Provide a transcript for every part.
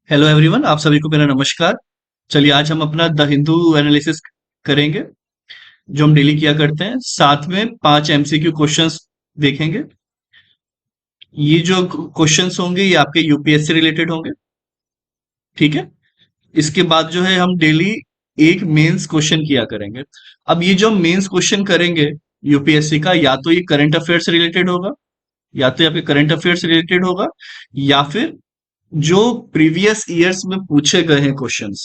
Hello everyone, आप सभी को मेरा नमस्कार। चलिए आज हम अपना द हिंदू एनालिसिस करेंगे, जो हम डेली किया करते हैं। साथ में 5 एमसीक्यू क्वेश्चंस देखेंगे। ये जो क्वेश्चंस होंगे ये आपके यूपीएससी रिलेटेड होंगे। ठीक है। इसके बाद जो है हम डेली एक मेंस क्वेश्चन किया करेंगे। अब ये जो मेंस क्वेश्चन करेंगे यूपीएससी का, या तो ये करंट अफेयर से रिलेटेड होगा, या तो ये आपके करंट अफेयर से रिलेटेड होगा, या फिर जो प्रीवियस ईयर्स में पूछे गए हैं क्वेश्चंस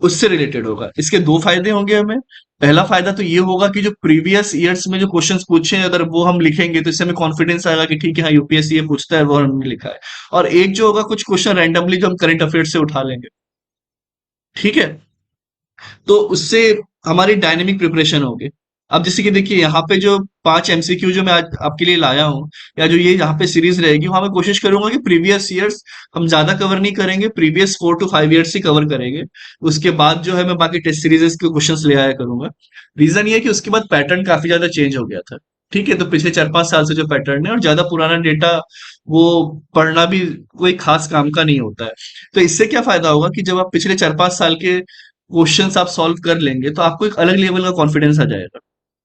उससे रिलेटेड होगा। इसके दो फायदे होंगे हमें। पहला फायदा तो ये होगा कि जो प्रीवियस ईयर्स में जो क्वेश्चंस पूछे हैं अगर वो हम लिखेंगे तो इससे हमें कॉन्फिडेंस आएगा कि ठीक है, हाँ यूपीएससी ये पूछता है, वो हमने लिखा है। और एक जो होगा, कुछ क्वेश्चन रैंडमली जो हम करंट अफेयर से उठा लेंगे। ठीक है। तो उससे हमारी डायनेमिक प्रिपरेशन होगी। अब जैसे कि देखिए, यहाँ पे जो 5 एमसीक्यू जो मैं आज आपके लिए लाया हूँ, या जो ये यहाँ पे सीरीज रहेगी, वहां मैं कोशिश करूंगा कि प्रीवियस ईयर्स हम ज्यादा कवर नहीं करेंगे, previous 4 to 5 years he cover करेंगे। उसके बाद जो है मैं बाकी टेस्ट सीरीज के क्वेश्चंस ले आया करूंगा। रीजन ये है कि उसके बाद पैटर्न काफी ज्यादा चेंज हो गया था। ठीक है। तो पिछले 4-5 साल से जो पैटर्न है, और ज्यादा पुराना डेटा वो पढ़ना भी कोई खास काम का नहीं होता है। तो इससे क्या फायदा होगा कि जब आप पिछले 4-5 साल के क्वेश्चंस आप सॉल्व कर लेंगे तो आपको एक अलग लेवल का कॉन्फिडेंस आ जाएगा।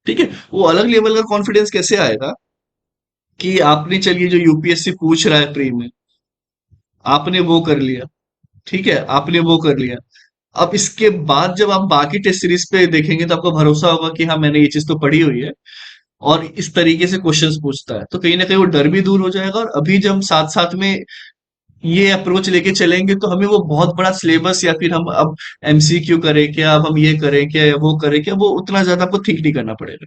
ठीक है। वो अलग लेवल का कॉन्फिडेंस कैसे आएगा कि आपने, चलिए जो यूपीएससी पूछ रहा है प्री में, आपने वो कर लिया। ठीक है, आपने वो कर लिया। अब इसके बाद जब आप बाकी टेस्ट सीरीज पे देखेंगे तो आपको भरोसा होगा कि हाँ मैंने ये चीज तो पढ़ी हुई है, और इस तरीके से क्वेश्चंस पूछता है, तो कहीं ना कहीं वो डर भी दूर हो जाएगा। और अभी जब हम साथ साथ में ये अप्रोच लेके चलेंगे तो हमें वो बहुत बड़ा सिलेबस, या फिर हम अब एमसीक्यू करें क्या, अब हम ये करें क्या या वो करें क्या, वो उतना ज्यादा आपको थिंक नहीं करना पड़ेगा।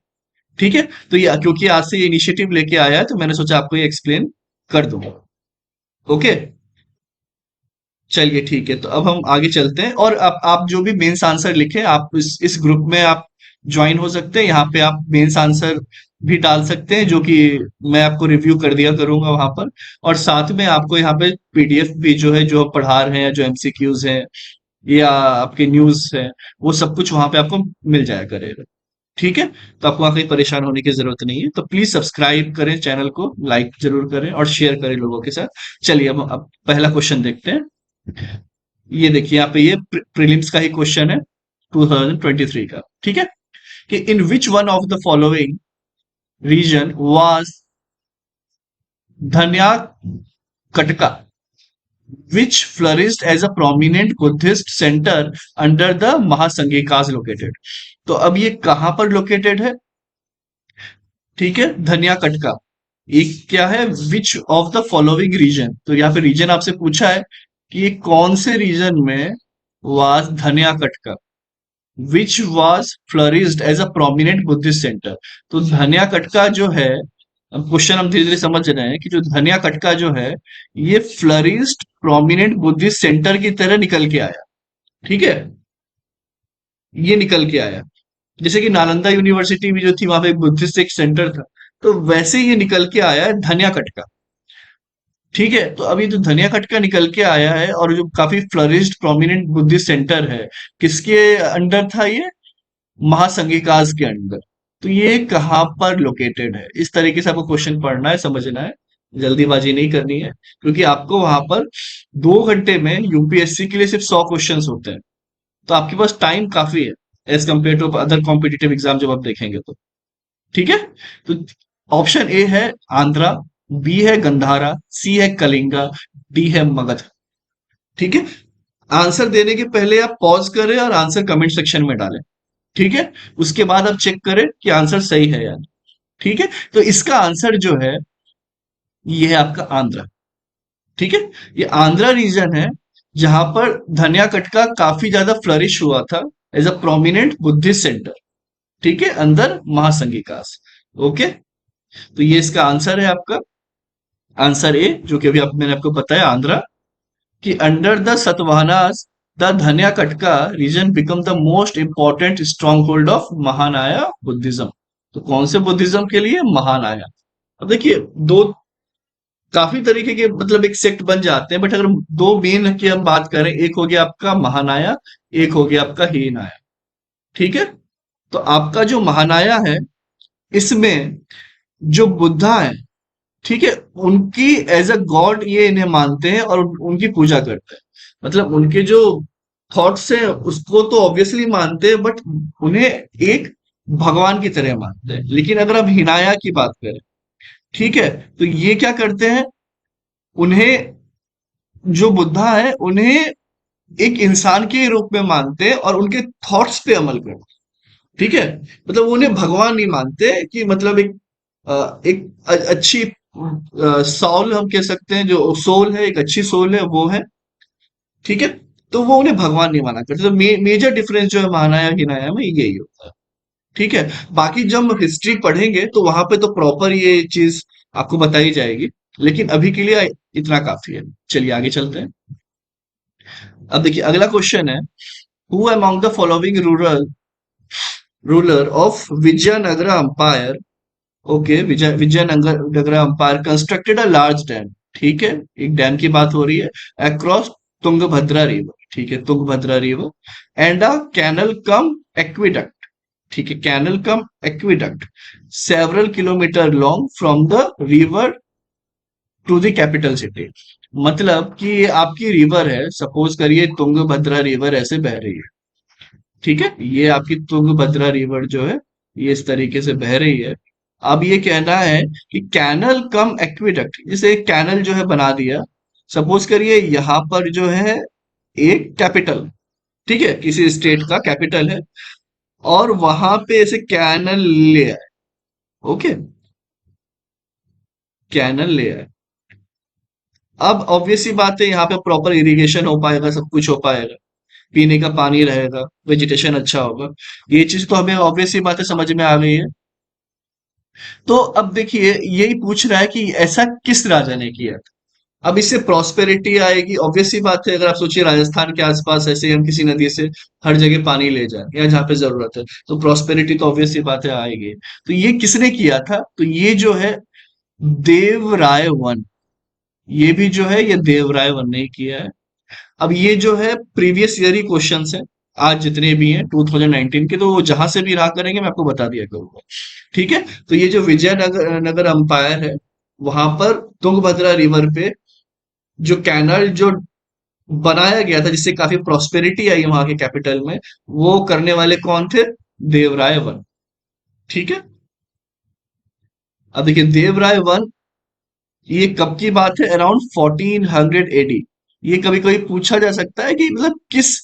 ठीक है। तो ये क्योंकि आज से ये इनिशिएटिव लेके आया है तो मैंने सोचा आपको ये एक्सप्लेन कर दूंगा। ओके। चलिए ठीक है, तो अब हम आगे चलते हैं। और आप जो भी मेंस आंसर लिखे, आप इस ग्रुप में आप ज्वाइन हो सकते हैं। यहाँ पे आप मेंस आंसर भी डाल सकते हैं, जो कि मैं आपको रिव्यू कर दिया करूंगा वहां पर। और साथ में आपको यहाँ पे पीडीएफ भी जो है, जो पढ़ा रहे हैं, जो एमसीक्यूज हैं या आपके न्यूज है, वो सब कुछ वहां पे आपको मिल जाया करेगा। ठीक है। तो आपको वहां कहीं परेशान होने की जरूरत नहीं है। तो प्लीज सब्सक्राइब करें चैनल को, लाइक जरूर करें और शेयर करें लोगों के साथ। चलिए अब पहला क्वेश्चन देखते हैं। ये देखिए, यहाँ पे ये प्रीलिम्स का ही क्वेश्चन है, 2023 का। ठीक है। कि in which one of the following region was Dhanyakataka which flourished as a prominent Buddhist center under the Mahasangikas located। तो अब ये कहां पर लोकेटेड है? ठीक है, धनिया कटका। एक क्या है, which of the following reason, तो यहाँ पे रीजन आपसे पूछा है कि ये कौन से रीजन में was Dhanyakataka, which was flourished as a prominent Buddhist centre. तो धनिया कटका जो है, अब क्वेश्चन हम धीरे धीरे समझ रहे हैं कि जो धनिया कटका जो है, ये फ्लरिश्ड प्रोमिनेंट बुद्धिस्ट सेंटर की तरह निकल के आया। ठीक है, ये निकल के आया। जैसे कि नालंदा यूनिवर्सिटी भी जो थी, वहां पे एक बुद्धिस्ट एक सेंटर था, तो वैसे ये निकल के आया है धनिया कटका। ठीक है। तो अभी जो धनिया खटका निकल के आया है, और जो काफी फ्लरिश्ड प्रोमिनेंट बुद्धिस्ट सेंटर है, किसके अंडर था ये? महासंघिकास के अंडर। तो ये कहाँ पर लोकेटेड है? इस तरीके से आपको क्वेश्चन पढ़ना है, समझना है, जल्दीबाजी नहीं करनी है। क्योंकि आपको वहां पर 2 घंटे में यूपीएससी के लिए सिर्फ 100 क्वेश्चन होते हैं, तो आपके पास टाइम काफी है as compared to other competitive exam जब आप देखेंगे तो। ठीक है। तो ऑप्शन ए है आंध्रा, बी है गंधारा, सी है कलिंगा, डी है मगध। ठीक है। आंसर देने के पहले आप पॉज करें और आंसर कमेंट सेक्शन में डालें। ठीक है। उसके बाद आप चेक करें कि आंसर सही है या नहीं। ठीक है। तो इसका आंसर जो है, ये है आपका आंध्रा। ठीक है। ये आंध्रा रीजन है जहां पर धनिया कटका काफी ज्यादा फ्लरिश हुआ था as a prominent Buddhist centre. ठीक है, अंदर महासंघिकास। ओके। तो ये इसका आंसर है आपका, आंसर ए, जो कि अभी मैंने आपको बताया, आंध्रा। कि under the Satavahanas the Dhanyakataka region become the most important stronghold of Mahayana Buddhism. तो कौन से बुद्धिज्म के लिए? महानाया। अब देखिए, दो काफी तरीके के मतलब एक सेक्ट बन जाते हैं, बट अगर दो मेन की हम बात करें, एक हो गया आपका महानाया, एक हो गया आपका हीनाया। ठीक है। तो आपका जो महानाया है, इसमें जो बुद्धा है, ठीक है, उनकी एज अ गॉड ये इन्हें मानते हैं और उनकी पूजा करते हैं। मतलब उनके जो थॉट्स हैं उसको तो ऑब्वियसली मानते हैं, बट उन्हें एक भगवान की तरह मानते हैं। लेकिन अगर हम हिनाया की बात करें, ठीक है, तो ये क्या करते हैं, उन्हें, जो बुद्धा है उन्हें एक इंसान के रूप में मानते हैं और उनके थॉट्स पे अमल करते हैं। ठीक है, मतलब वो उन्हें भगवान नहीं मानते कि मतलब एक एक अच्छी सोल हम कह सकते हैं, जो सोल है, एक अच्छी सोल है वो है। ठीक है, तो वो उन्हें भगवान नहीं माना करते। तो मेजर डिफरेंस जो है महानाया हिनाया में यही होता है। ठीक है, बाकी जब हम हिस्ट्री पढ़ेंगे तो वहां पे तो प्रॉपर ये चीज आपको बताई जाएगी, लेकिन अभी के लिए इतना काफी है। चलिए आगे चलते हैं। अब देखिए अगला क्वेश्चन है, who among the following ruler of Vijayanagara empire, okay, Vijayanagar empire constructed a large dam. ठीक है, एक डैम की बात हो रही है, अक्रॉस तुंगभद्रा रिवर। ठीक है, Tungabhadra river and a canal cum aqueduct. ठीक है, canal cum aqueduct several kilometre long from the river to the capital city. मतलब कि ये आपकी रिवर है, सपोज करिए तुंगभद्रा रिवर ऐसे बह रही है। ठीक है, ये आपकी तुंगभद्रा रिवर जो है ये इस तरीके से बह रही है। अब ये कहना है कि कैनल कम एक्विडक्ट, जैसे एक कैनल जो है बना दिया। सपोज करिए यहाँ पर जो है एक कैपिटल, ठीक है, किसी स्टेट का कैपिटल है, और वहां पे ऐसे कैनल ले आए। ओके, कैनल ले आए। अब ऑब्वियस सी बात है, यहाँ पे प्रॉपर इरिगेशन हो पाएगा, सब कुछ हो पाएगा, पीने का पानी रहेगा, वेजिटेशन अच्छा होगा। ये चीज तो हमें ऑब्वियस सी बात है, समझ में आ गई है। तो अब देखिए यही पूछ रहा है कि ऐसा किस राजा ने किया था। अब इससे प्रॉस्पेरिटी आएगी, ऑब्वियस सी बात है। अगर आप सोचिए राजस्थान के आसपास ऐसे हम किसी नदी से हर जगह पानी ले जाए या जहाँ पे जरूरत है, तो प्रॉस्पेरिटी तो ऑब्वियस सी बात है आएगी। तो ये किसने किया था, तो ये जो है देवराय वन, ये भी जो है ये देवराय वन ने ही किया है। अब ये जो है प्रीवियस ईयर ही क्वेश्चन है, आज जितने भी हैं 2019 के, तो वो जहां से भी रहा करेंगे मैं आपको बता दिया करूंगा। ठीक है, तो ये जो विजयनगर नगर अंपायर है, वहां पर तुंगभद्रा रिवर पे जो कैनल जो बनाया गया था, जिससे काफी प्रॉस्पेरिटी आई वहां के कैपिटल में, वो करने वाले कौन थे, देवराय वन। ठीक है, अब देखिए देवराय वन, ये कब की बात है, अराउंड 1400 एडी। ये कभी कभी पूछा जा सकता है कि मतलब किस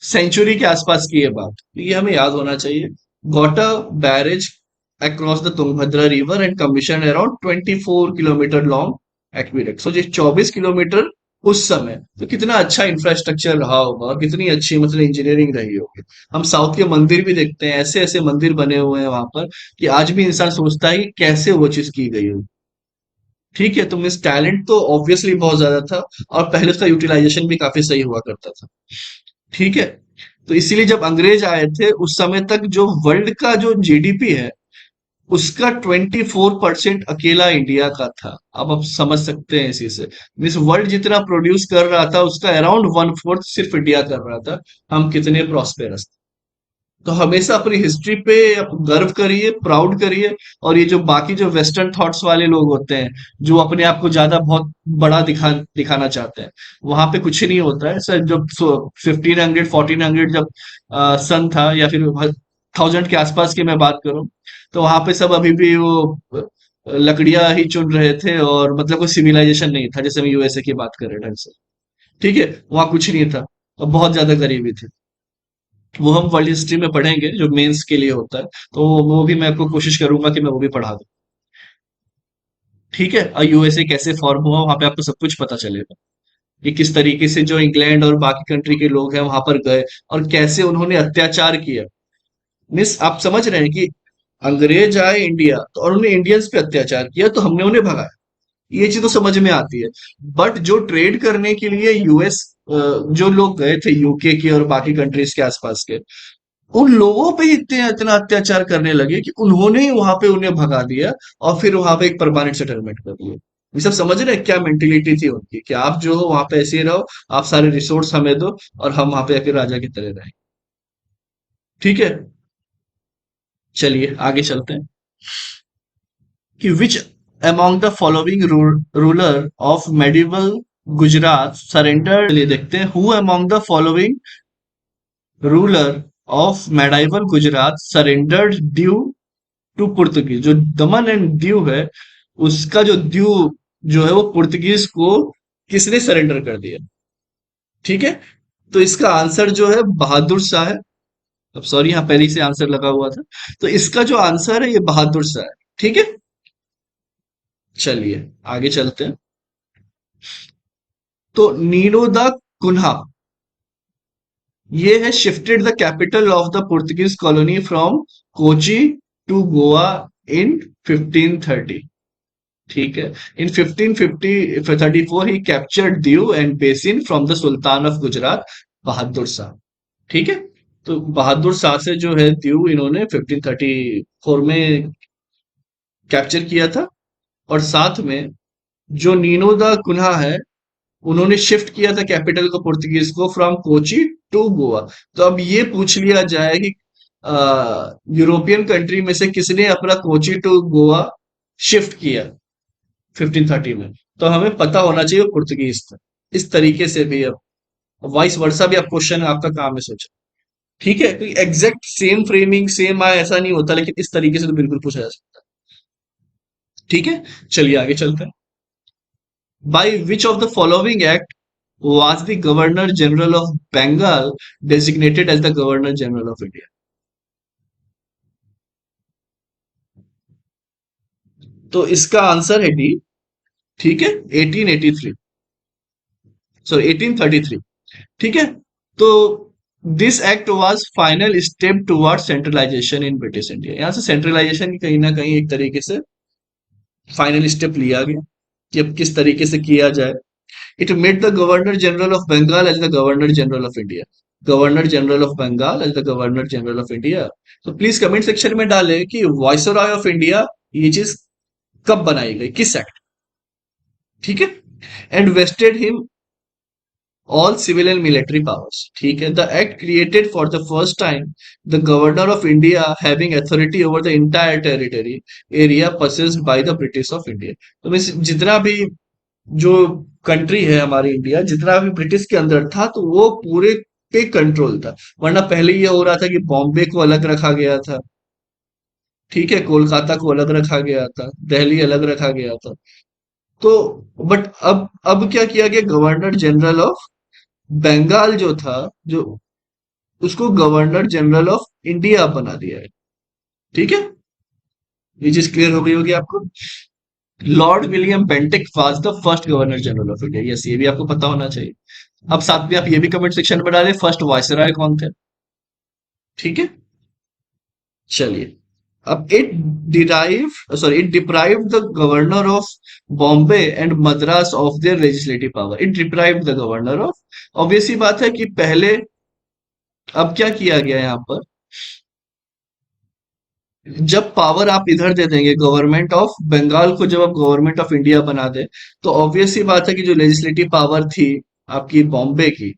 सेंचुरी के आसपास की ये बात, ये हमें याद होना चाहिए। Got a barrage across the Tungabhadra river and commission around 24 kilometre long aqueduct. So ये 24 किलोमीटर उस समय तो कितना अच्छा इंफ्रास्ट्रक्चर रहा होगा और कितनी अच्छी मतलब इंजीनियरिंग रही होगी। हम साउथ के मंदिर भी देखते हैं, ऐसे ऐसे मंदिर बने हुए हैं वहां पर कि आज भी इंसान सोचता है कि कैसे वो चीज की गई हो। ठीक है, तो मीन्स टैलेंट तो ऑब्वियसली बहुत ज्यादा था, और पहले उसका यूटिलाइजेशन भी काफी सही हुआ करता था। ठीक है, तो इसीलिए जब अंग्रेज आए थे उस समय तक जो वर्ल्ड का जो जीडीपी है उसका 24% अकेला इंडिया का था। अब आप समझ सकते हैं इसी से, मीन्स वर्ल्ड जितना प्रोड्यूस कर रहा था उसका अराउंड वन फोर्थ सिर्फ इंडिया कर रहा था। हम कितने प्रॉस्पेरस। तो हमेशा अपनी हिस्ट्री पे आप गर्व करिए, प्राउड करिए। और ये जो बाकी जो वेस्टर्न थॉट्स वाले लोग होते हैं, जो अपने आप को ज्यादा बहुत बड़ा दिखाना चाहते हैं, वहां पे कुछ नहीं होता है सर। जब 1500 1400 जब सन था, या फिर 1000 के आसपास की मैं बात करूं, तो वहां पे सब अभी भी वो लकड़ियां ही चुन रहे थे, और मतलब कोई सिविलाइजेशन नहीं था, जैसे हम यूएसए की बात करें ढंग से। ठीक है, वहां कुछ नहीं था और बहुत ज्यादा गरीबी थी। वो हम वर्ल्ड हिस्ट्री में पढ़ेंगे जो मेंस के लिए होता है, तो वो भी मैं आपको कोशिश करूंगा कि मैं वो भी पढ़ा दूं। ठीक है, और यूएसए कैसे फॉर्म हुआ वहां पे आपको सब कुछ पता चलेगा कि किस तरीके से जो इंग्लैंड और बाकी कंट्री के लोग हैं वहां पर गए और कैसे उन्होंने अत्याचार किया। मिस आप समझ रहे हैं कि अंग्रेज आए इंडिया तो और उन्होंने इंडियंस पे अत्याचार किया, तो हमने उन्हें भगाया। ये चीज तो समझ में आती है। बट जो ट्रेड करने के लिए यूएस, जो लोग गए थे यूके के और बाकी कंट्रीज के आसपास के, उन लोगों पे इतने इतना अत्याचार करने लगे कि उन्होंने ही वहां पे उन्हें भगा दिया और फिर वहां पे एक परमानेंट सेटलमेंट कर दिया। ये सब समझ रहे हैं क्या मेंटेलिटी थी उनकी, कि आप जो हो वहां पे ऐसे ही रहो, आप सारे रिसोर्स हमें दो और हम वहां पे आके राजा की तरह रहें। ठीक है, चलिए आगे चलते हैं कि विच among the following ruler of medieval Gujarat surrendered, चलिए देखते हैं, who among the following ruler of medieval Gujarat surrendered due to Portuguese, जो दमन एंड दीव है उसका जो दीव जो है वो पुर्तगीज को किसने सरेंडर कर दिया? ठीक है, तो इसका आंसर जो है बहादुर शाह है। अब सॉरी, यहाँ पहले से आंसर लगा हुआ था, तो इसका जो आंसर है ये बहादुर शाह है। ठीक है, चलिए आगे चलते हैं। तो नीनो द कुन्हा, ये है shifted the capital of the Portuguese colony from Kochi to Goa in 1530। ठीक है, in 1534 he captured Diu and Bassein from the sultan of Gujarat Bahadur Shah. ठीक है, तो बहादुर शाह से जो है दीव इन्होंने 1534 में कैप्चर किया था। और साथ में जो नीनो दा कुन्हा है उन्होंने शिफ्ट किया था कैपिटल को पुर्तगीज को फ्रॉम कोची टू गोवा। तो अब ये पूछ लिया जाए कि यूरोपियन कंट्री में से किसने अपना कोची टू गोवा शिफ्ट किया 1530 में, तो हमें पता होना चाहिए वो पुर्तगीज था। इस तरीके से भी अब वाइस वर्सा भी आप क्वेश्चन आपका काम है सोचा। ठीक है, तो एग्जैक्ट सेम फ्रेमिंग सेम आए ऐसा नहीं होता, लेकिन इस तरीके से तो बिल्कुल पूछा जा सकता है। ठीक है, चलिए आगे चलते हैं। By which of the following act was the Governor General of Bengal designated as the Governor General of India? तो इसका आंसर है डी। ठीक है, 1883, सॉरी 1833। ठीक है, तो this act was final step toward centralisation in British India. यहां से सेंट्रलाइजेशन कहीं ना कहीं एक तरीके से फाइनल स्टेप लिया गया कि अब किस तरीके से किया जाए। It made the governor general of Bengal as the governor general of India. Governor general of Bengal as the governor general of India. तो प्लीज कमेंट सेक्शन में डालें कि वाइसरॉय ऑफ इंडिया ये चीज कब बनाई गई, किस एक्ट। ठीक है, and vested him all civil and military powers। ठीक है, the act created for the first time the governor of India having authority over the entire territory area possessed by the British of India। तो means जितना भी जो country है हमारी India, जितना भी ब्रिटिश के अंदर था तो वो पूरे पे कंट्रोल था। वरना पहले ये हो रहा था कि बॉम्बे को अलग रखा गया था, ठीक है, कोलकाता को अलग रखा गया था, दिल्ली अलग रखा गया था। तो बट अब क्या किया गया, गवर्नर जनरल ऑफ बंगाल जो था, जो उसको गवर्नर जनरल ऑफ इंडिया बना दिया है। ठीक है, ये चीज क्लियर हो गई होगी आपको। Lord William Bentinck was the first governor general of India. Yes, ये भी आपको पता होना चाहिए। अब साथ में आप ये भी कमेंट सेक्शन में डालें फर्स्ट वायसराय कौन थे। ठीक है, चलिए। अब it deprive the governor of Bombay and Madras of their legislative power. It deprive the governor of, obvious सी बात है कि पहले, अब क्या किया गया यहाँ पर, जब पावर आप इधर दे देंगे गवर्नमेंट ऑफ बंगाल को, जब आप गवर्नमेंट ऑफ इंडिया बना दे, तो ऑब्वियस सी बात है कि जो लेजिस्लेटिव पावर थी आपकी बॉम्बे की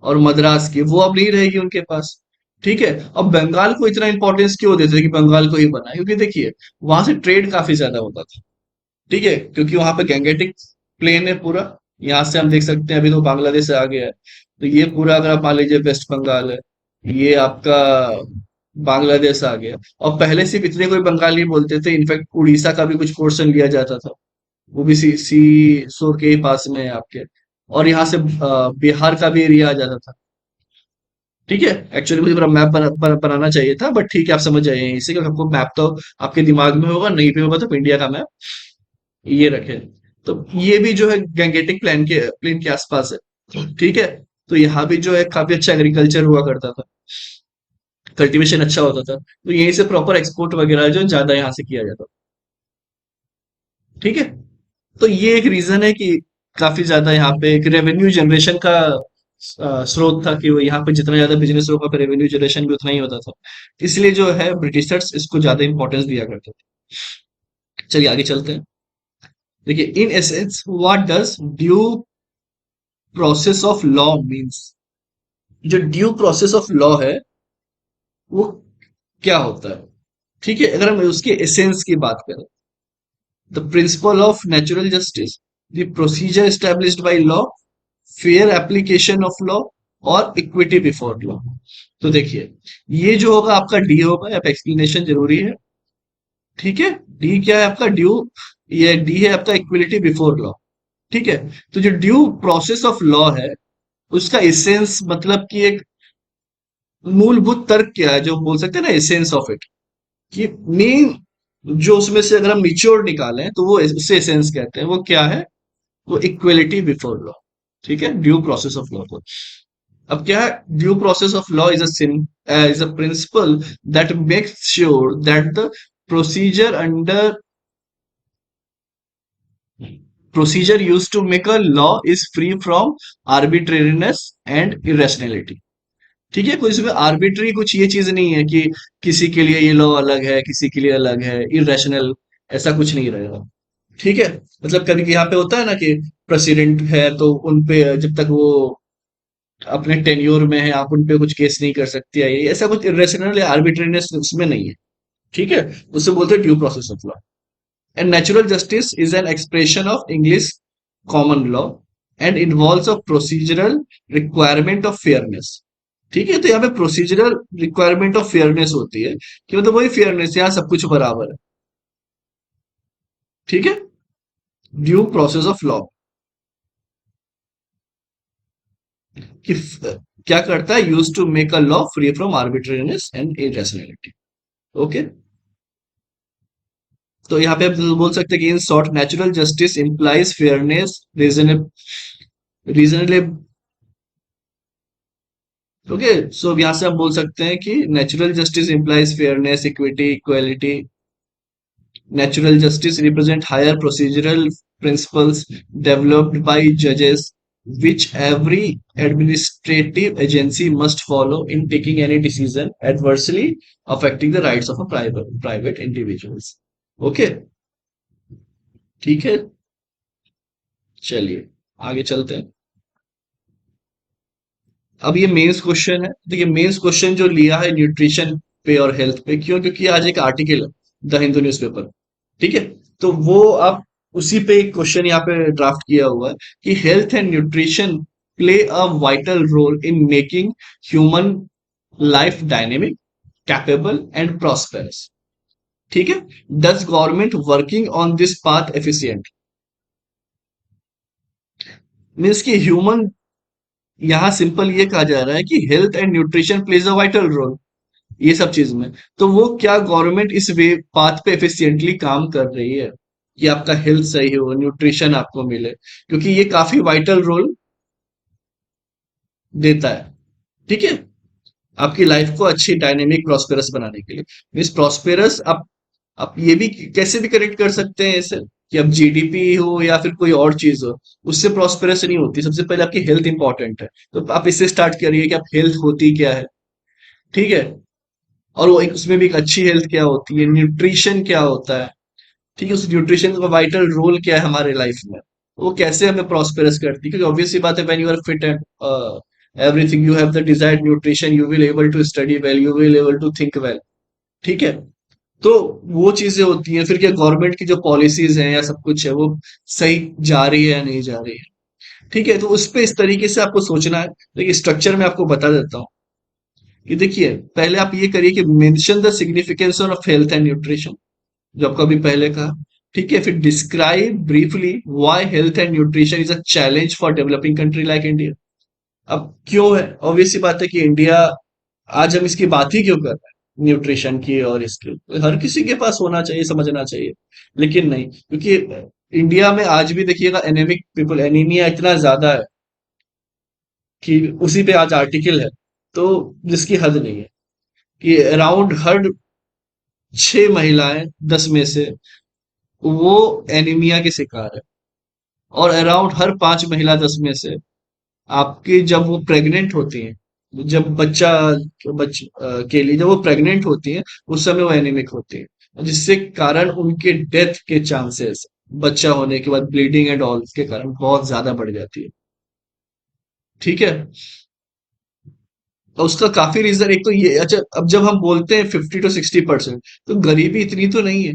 और मद्रास की, वो अब नहीं रहेगी उनके पास। ठीक है, अब बंगाल को इतना इंपॉर्टेंस क्यों देते हैं कि बंगाल को ही बना, क्योंकि देखिए वहां से ट्रेड काफी ज्यादा होता था। ठीक है, क्योंकि वहां पे गैंगेटिक प्लेन है पूरा, यहाँ से हम देख सकते हैं, अभी तो बांग्लादेश से आ गया है, तो ये पूरा अगर आप मान लीजिए वेस्ट बंगाल है, ये आपका बांग्लादेश आ गया। और पहले सिर्फ इतने कोई बंगाली बोलते थे, इनफैक्ट उड़ीसा का भी कुछ पोर्शन लिया जाता था, वो भी सी शोर के ही पास में है आपके। और यहाँ से बिहार का भी एरिया आ जाता था। ठीक है, एक्चुअली मुझे पूरा मैप बनाना चाहिए था, बट ठीक है, आप समझ जाइए इसी का, आपको मैप तो आपके दिमाग में होगा, नहीं भी होगा तो इंडिया का मैप ये रखे। तो ये भी जो है गैंगेटिक प्लेन के आसपास है। ठीक है, तो यहाँ भी जो है काफी अच्छा एग्रीकल्चर हुआ करता था, कल्टीवेशन अच्छा होता था, तो यहीं से प्रॉपर एक्सपोर्ट वगैरह जो ज्यादा यहाँ से किया जाता था। ठीक है, तो ये एक रीजन है कि काफी ज्यादा यहाँ पे एक रेवेन्यू जनरेशन का स्रोत था, कि वो यहाँ पे जितना ज्यादा बिजनेस होगा पे रेवेन्यू जनरेशन भी उतना ही होता था। इसलिए जो है ब्रिटिशर्स इसको ज्यादा इंपॉर्टेंस दिया करते थे। चलिए आगे चलते हैं। देखिए, in essence what does due process of law means. जो ड्यू प्रोसेस ऑफ लॉ है वो क्या होता है? ठीक है, अगर हम उसके एसेंस की बात करें, the principle of natural justice, the procedure established by law, fair application of law, और इक्विटी बिफोर लॉ। तो देखिए, ये जो होगा आपका डी होगा, आप एक्सप्लेनेशन जरूरी है। ठीक है, डी क्या है आपका ड्यू, ये डी है आपका इक्विलिटी बिफोर लॉ। ठीक है, तो जो ड्यू प्रोसेस ऑफ लॉ है, उसका एसेंस मतलब कि एक मूलभूत तर्क क्या है, जो बोल सकते हैं ना एसेंस ऑफ इट, कि मेन जो उसमें से अगर हम निचोड़ निकालें तो वो उससे एसेंस कहते हैं, वो क्या है, वो इक्वलिटी बिफोर लॉ। ठीक है, ड्यू प्रोसेस ऑफ लॉ को। अब क्या है, due process of law is a principal that makes sure that the procedure under procedure used to make a law is free from arbitrariness and irrationality। ठीक है, कोई इसमें आर्बिट्री कुछ ये चीज नहीं है कि किसी के लिए ये लॉ अलग है, किसी के लिए अलग है, इरेशनल, ऐसा कुछ नहीं रहेगा। ठीक है, मतलब कभी यहाँ पे होता है ना कि प्रेसिडेंट है तो उन पे जब तक वो अपने टेन्योर में है आप उन पे कुछ केस नहीं कर सकते, या ये ऐसा कुछ इरेशनल या आर्बिट्रीनेस उसमें नहीं है। ठीक है, उससे बोलते हैं due process of law. And natural justice is an expression of English common law and involves a procedural requirement of fairness। ठीक है, तो यहाँ पे प्रोसीजरल रिक्वायरमेंट ऑफ फेयरनेस होती है, कि मतलब वही फेयरनेस, यहाँ सब कुछ बराबर है। ठीक है, ड्यू प्रोसेस ऑफ लॉ कि क्या करता है, use to make a law free from arbitrariness and irrationality. Okay, तो यहाँ पे आप बोल सकते हैं कि in short natural justice implies fairness, reasonable. Okay, so यहां से हम बोल सकते हैं कि natural justice implies fairness, equity, equality. Natural justice represent higher procedural principles developed by जजेस which every administrative agency must follow in taking any decision adversely affecting the rights of a private individuals। Okay, ठीक है, चलिए आगे चलते हैं। अब ये mains question है, देखिए मेंस क्वेश्चन जो लिया है न्यूट्रिशन पे और हेल्थ पे, क्यों, क्योंकि आज एक आर्टिकल है द हिंदू न्यूज़पेपर। ठीक है, तो वो आप उसी पे एक क्वेश्चन यहाँ पे ड्राफ्ट किया हुआ है कि health and nutrition play a vital role in making human life dynamic, capable and prosperous. ठीक है, does government working on this path efficient, means की ह्यूमन, यहाँ सिंपल ये कहा जा रहा है कि health and nutrition plays a vital role ये सब चीज में। तो वो क्या गवर्नमेंट इस वे पाथ पे एफिशिएंटली काम कर रही है कि आपका हेल्थ सही हो, न्यूट्रिशन आपको मिले, क्योंकि ये काफी वाइटल रोल देता है। ठीक है, आपकी लाइफ को अच्छी डायनेमिक प्रॉस्पेरस बनाने के लिए। मीन्स प्रॉस्पेरस आप ये भी कैसे भी कनेक्ट कर सकते हैं इसे, कि अब जीडीपी हो या फिर कोई और चीज हो, उससे प्रॉस्पेरस नहीं होती। सबसे पहले आपकी हेल्थ इंपॉर्टेंट है, तो आप इससे स्टार्ट करिए कि आप हेल्थ होती क्या है। ठीक है, और वो एक उसमें भी एक अच्छी हेल्थ क्या होती है, न्यूट्रिशन क्या होता है। ठीक है, उस न्यूट्रिशन का वाइटल रोल क्या है हमारे लाइफ में, वो कैसे हमें प्रॉस्पेरस करती है, क्योंकि ऑब्वियसली बात है, when you are fit and everything, you have the desired nutrition, you will able to study well, you will able to think well. ठीक है, तो वो चीजें होती हैं। फिर क्या गवर्नमेंट की जो पॉलिसीज हैं या सब कुछ है वो सही जा रही है या नहीं जा रही है। ठीक है, तो उस पे इस तरीके से आपको सोचना है। देखिए स्ट्रक्चर में आपको बता देता हूँ कि देखिए पहले आप ये करिए कि mention the significance of health and nutrition, जो आपको अभी पहले कहा। ठीक है, फिर describe briefly why health and nutrition is a challenge for developing country like India. अब क्यों है, ऑब्वियस सी बात है कि इंडिया, आज हम इसकी बात ही क्यों कर रहे हैं न्यूट्रिशन की, और इसकी हर किसी के पास होना चाहिए, समझना चाहिए, लेकिन नहीं, क्योंकि इंडिया में आज भी देखिएगा एनेमिक पीपल, एनीमिया इतना ज्यादा है कि उसी पे आज आर्टिकल है, तो जिसकी हद नहीं है, कि अराउंड हर 6 महिलाएं 10 में से वो एनीमिया के शिकार है। और अराउंड हर 5 महिला 10 में से आपकी जब वो प्रेग्नेंट होती हैं, जब के लिए जब वो प्रेग्नेंट होती हैं, उस समय वो एनीमिक होती है, जिससे कारण उनके डेथ के चांसेस बच्चा होने के बाद ब्लीडिंग एंड ऑल के कारण बहुत ज्यादा बढ़ जाती है। ठीक है, तो उसका काफी रीजन एक तो ये, अच्छा अब जब हम बोलते हैं 50 to 60%, तो गरीबी इतनी तो नहीं है।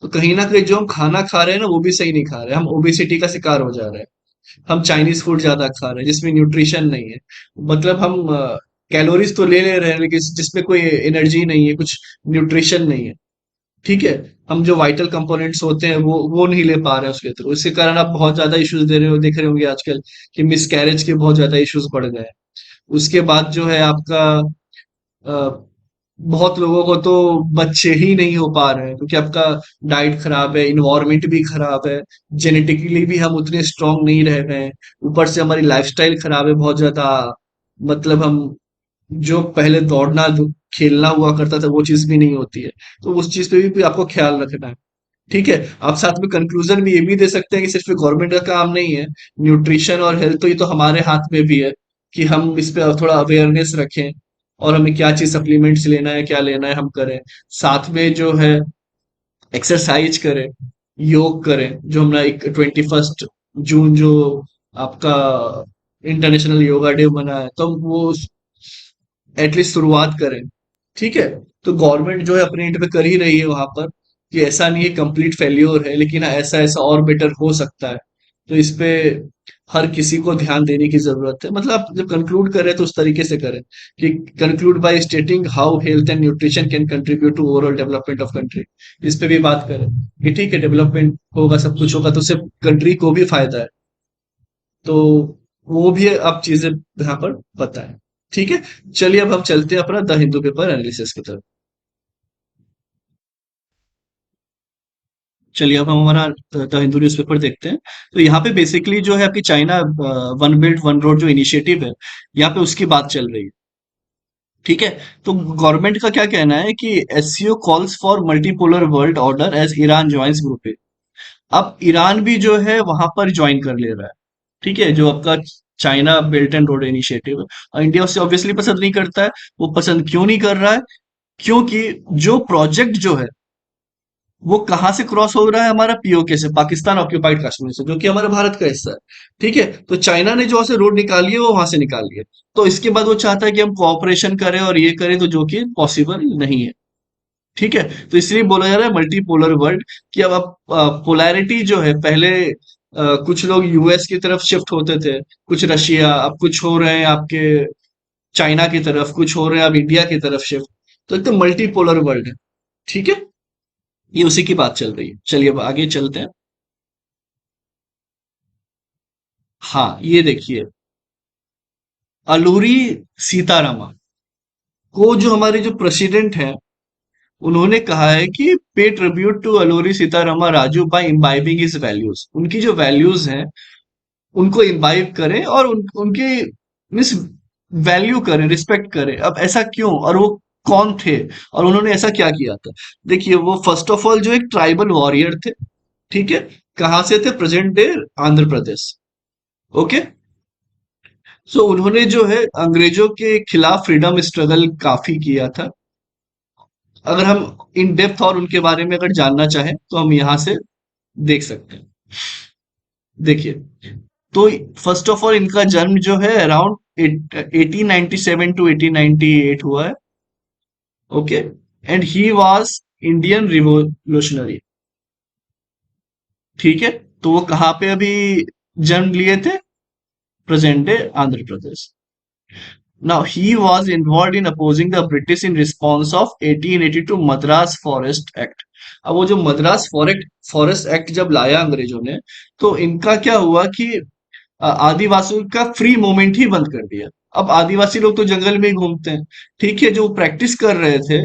तो कहीं ना कहीं जो हम खाना खा रहे हैं ना वो भी सही नहीं खा रहे हैं, हम ओबेसिटी का शिकार हो जा रहे हैं। हम चाइनीज फूड ज्यादा खा रहे हैं जिसमें न्यूट्रिशन नहीं है। मतलब हम कैलोरीज तो ले ले रहे हैं लेकिन जिसमें कोई एनर्जी नहीं है, कुछ न्यूट्रिशन नहीं है। ठीक है। हम जो वाइटल कंपोनेंट्स होते हैं वो नहीं ले पा रहे हैं उसके थ्रू। इसके कारण आप बहुत ज्यादा इश्यूज देख रहे होंगे आजकल कि मिसकैरेज के बहुत ज्यादा इश्यूज बढ़ गए हैं। उसके बाद जो है आपका अ, बहुत लोगों को तो बच्चे ही नहीं हो पा रहे हैं क्योंकि आपका डाइट खराब है, इन्वायरमेंट भी खराब है, जेनेटिकली भी हम उतने स्ट्रांग नहीं रह गए हैं। ऊपर से हमारी लाइफस्टाइल खराब है बहुत ज्यादा। मतलब हम जो पहले दौड़ना खेलना हुआ करता था वो चीज भी नहीं होती है। तो उस चीज पे भी आपको ख्याल रखना है। ठीक है। आप साथ में कंक्लूजन भी ये भी दे सकते हैं कि सिर्फ गवर्नमेंट का काम नहीं है, न्यूट्रिशन और हेल्थ तो ये तो हमारे हाथ में भी है कि हम इस पे थोड़ा अवेयरनेस रखें और हमें क्या चीज सप्लीमेंट्स लेना है, क्या लेना है हम करें। साथ में जो है एक्सरसाइज करें, योग करें। जो हमारा एक 21 जून जो आपका इंटरनेशनल योगा डे मना है तो हम वो एटलीस्ट शुरुआत करें। ठीक है। तो गवर्नमेंट जो है अपने एंड पे कर ही रही है वहां पर कि ऐसा नहीं है कंप्लीट फेल्योर है, लेकिन ऐसा ऐसा और बेटर हो सकता है। तो इस पे हर किसी को ध्यान देने की जरूरत है। मतलब आप जब कंक्लूड करें तो उस तरीके से करें कि conclude by stating how health and nutrition can contribute to overall development of country. इस पे भी बात करें कि ठीक है डेवलपमेंट होगा, सब कुछ होगा तो उससे कंट्री को भी फायदा है। तो वो भी आप चीजें यहाँ पर बताएं। ठीक है। चलिए अब हम चलते हैं अपना द हिंदू पेपर एनालिसिस की तरफ। चलिए अब हम हमारा द हिंदू न्यूज़पेपर देखते हैं। तो यहाँ पे बेसिकली जो है आपकी China one belt one road जो इनिशिएटिव है, यहाँ पे उसकी बात चल रही है। ठीक है। तो गवर्नमेंट का क्या कहना है कि SCO calls for multipolar world order as Iran joins group A. अब ईरान भी जो है वहां पर ज्वाइन कर ले रहा है। ठीक है। जो आपका China belt and road initiative है, और इंडिया उससे ऑब्वियसली पसंद नहीं करता है। वो पसंद क्यों नहीं कर रहा है? क्योंकि जो प्रोजेक्ट जो है वो कहाँ से क्रॉस हो रहा है? हमारा पीओके से, पाकिस्तान ऑक्यूपाइड कश्मीर से, जो कि हमारे भारत का हिस्सा है। ठीक है। तो चाइना ने जो से रोड निकाली है वो वहां से निकाली है। तो इसके बाद वो चाहता है कि हम कोऑपरेशन करें और ये करें, तो जो कि पॉसिबल नहीं है। ठीक है। तो इसलिए बोला जा रहा है मल्टीपोलर वर्ल्ड कि अब पोलैरिटी जो है पहले कुछ लोग यूएस की तरफ शिफ्ट होते थे, कुछ रशिया, अब कुछ हो रहे हैं आपके चाइना की तरफ, कुछ हो रहे हैं अब इंडिया की तरफ शिफ्ट। तो एकदम मल्टीपोलर वर्ल्ड है। ठीक है। ये उसी की बात चल रही है। चलिए अब आगे चलते हैं। हाँ, ये देखिए, अलूरी सीतारामा को जो हमारे जो प्रेसिडेंट हैं उन्होंने कहा है कि pay tribute to Alluri Sitarama Raju by imbibing his values. उनकी जो वैल्यूज हैं उनको इम्बाइब करें और उनकी मीन्स वैल्यू करें, रिस्पेक्ट करें। अब ऐसा क्यों, और वो कौन थे और उन्होंने ऐसा क्या किया था? देखिए, वो फर्स्ट ऑफ ऑल जो एक ट्राइबल वॉरियर थे। ठीक है। कहाँ से थे? Present day Andhra Pradesh. Okay. सो उन्होंने जो है अंग्रेजों के खिलाफ फ्रीडम स्ट्रगल काफी किया था। अगर हम इन डेप्थ और उनके बारे में अगर जानना चाहें तो हम यहाँ से देख सकते हैं। देखिए, तो फर्स्ट ऑफ ऑल इनका जन्म जो है अराउंड 1897 टू 1898 हुआ है। Okay. And he was Indian revolutionary. ठीक है। तो वो कहाँ पे अभी जन्म लिए थे? Present day Andhra Pradesh. Now he was involved in opposing the British in response of 1882 Madras forest act. अब वो जो मद्रास फॉरेस्ट एक्ट जब लाया अंग्रेजों ने, तो इनका क्या हुआ कि आदिवासियों का फ्री मूवमेंट ही बंद कर दिया। अब आदिवासी लोग तो जंगल में ही घूमते हैं। ठीक है। जो प्रैक्टिस कर रहे थे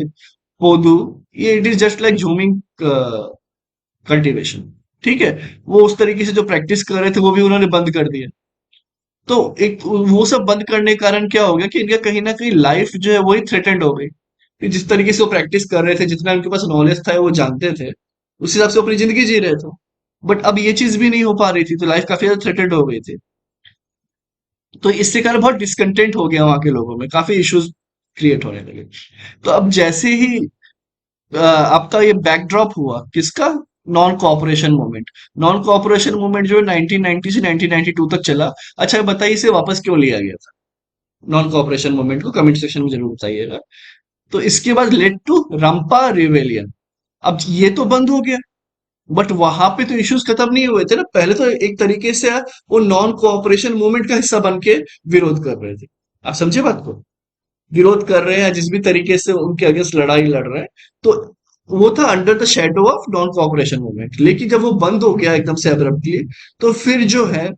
पोदू, ये it is just like jhuming cultivation. ठीक है। वो उस तरीके से जो प्रैक्टिस कर रहे थे वो भी उन्होंने बंद कर दिया। तो एक वो सब बंद करने के कारण क्या हो गया कि इनका कहीं ना कहीं लाइफ जो है वही थ्रेटेंड हो गई कि जिस तरीके से वो प्रैक्टिस कर रहे थे, जितना उनके पास नॉलेज था वो जानते थे, उस हिसाब से वो अपनी जिंदगी जी रहे थे। बट अब ये चीज भी नहीं हो पा रही थी, तो लाइफ काफी ज्यादा थ्रेटेंड हो गई थी। तो इससे कारण बहुत डिसकंटेंट हो गया वहां के लोगों में, काफी इश्यूज क्रिएट होने लगे। तो अब जैसे ही आपका ये बैकड्रॉप हुआ किसका? Non cooperation movement. Non cooperation movement जो है 1990 से 1992 तक चला। अच्छा, बताइए इसे वापस क्यों लिया गया था नॉन कोऑपरेशन मूवमेंट को? कमेंट सेक्शन में जरूर बताइएगा। तो इसके बाद लेड टू रंपा रिवेलियन। अब ये तो बंद हो गया। बट वहां पे तो इश्यूज खत्म नहीं हुए थे ना, पहले तो एक तरीके से वो नॉन कोऑपरेशन मूवमेंट का हिस्सा बन के विरोध कर रहे थे। आप समझे बात को? विरोध कर रहे हैं जिस भी तरीके से उनके अगेंस्ट लड़ाई लड़ रहे हैं, तो वो था under the shadow of non cooperation movement. लेकिन जब वो बंद हो गया एकदम से अब्रप्टली, तो फिर जो है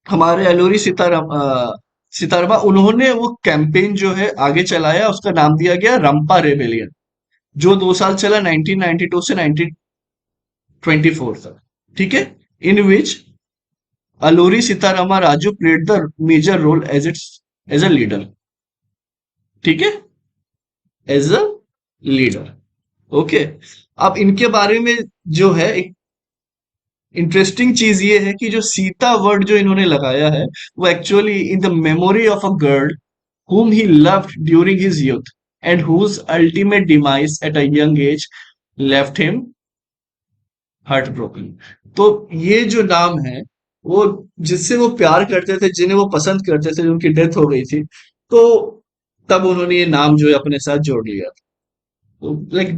हमारे अलोरी सितारमा उन्होंने वो कैंपेन जो है आगे चलाया, उसका नाम दिया गया रंपा रेबेलियन, जो 2 साल चला 1992 से 1924 तक। ठीक है, in which Alluri Sitarama Raju played the major role as a leader. ठीक है, एज अ लीडर। ओके। अब इनके बारे में जो है एक इंटरेस्टिंग चीज ये है कि जो सीता वर्ड जो इन्होंने लगाया है, वो actually in the memory of a girl whom he loved during his youth and whose ultimate demise at a young age left him heart broken. तो ये जो नाम है, वो जिससे वो प्यार करते थे, जिन्हें वो पसंद करते थे, उनकी डेथ हो गई थी, तो तब उन्होंने ये नाम जो है अपने साथ जोड़ लिया। तो like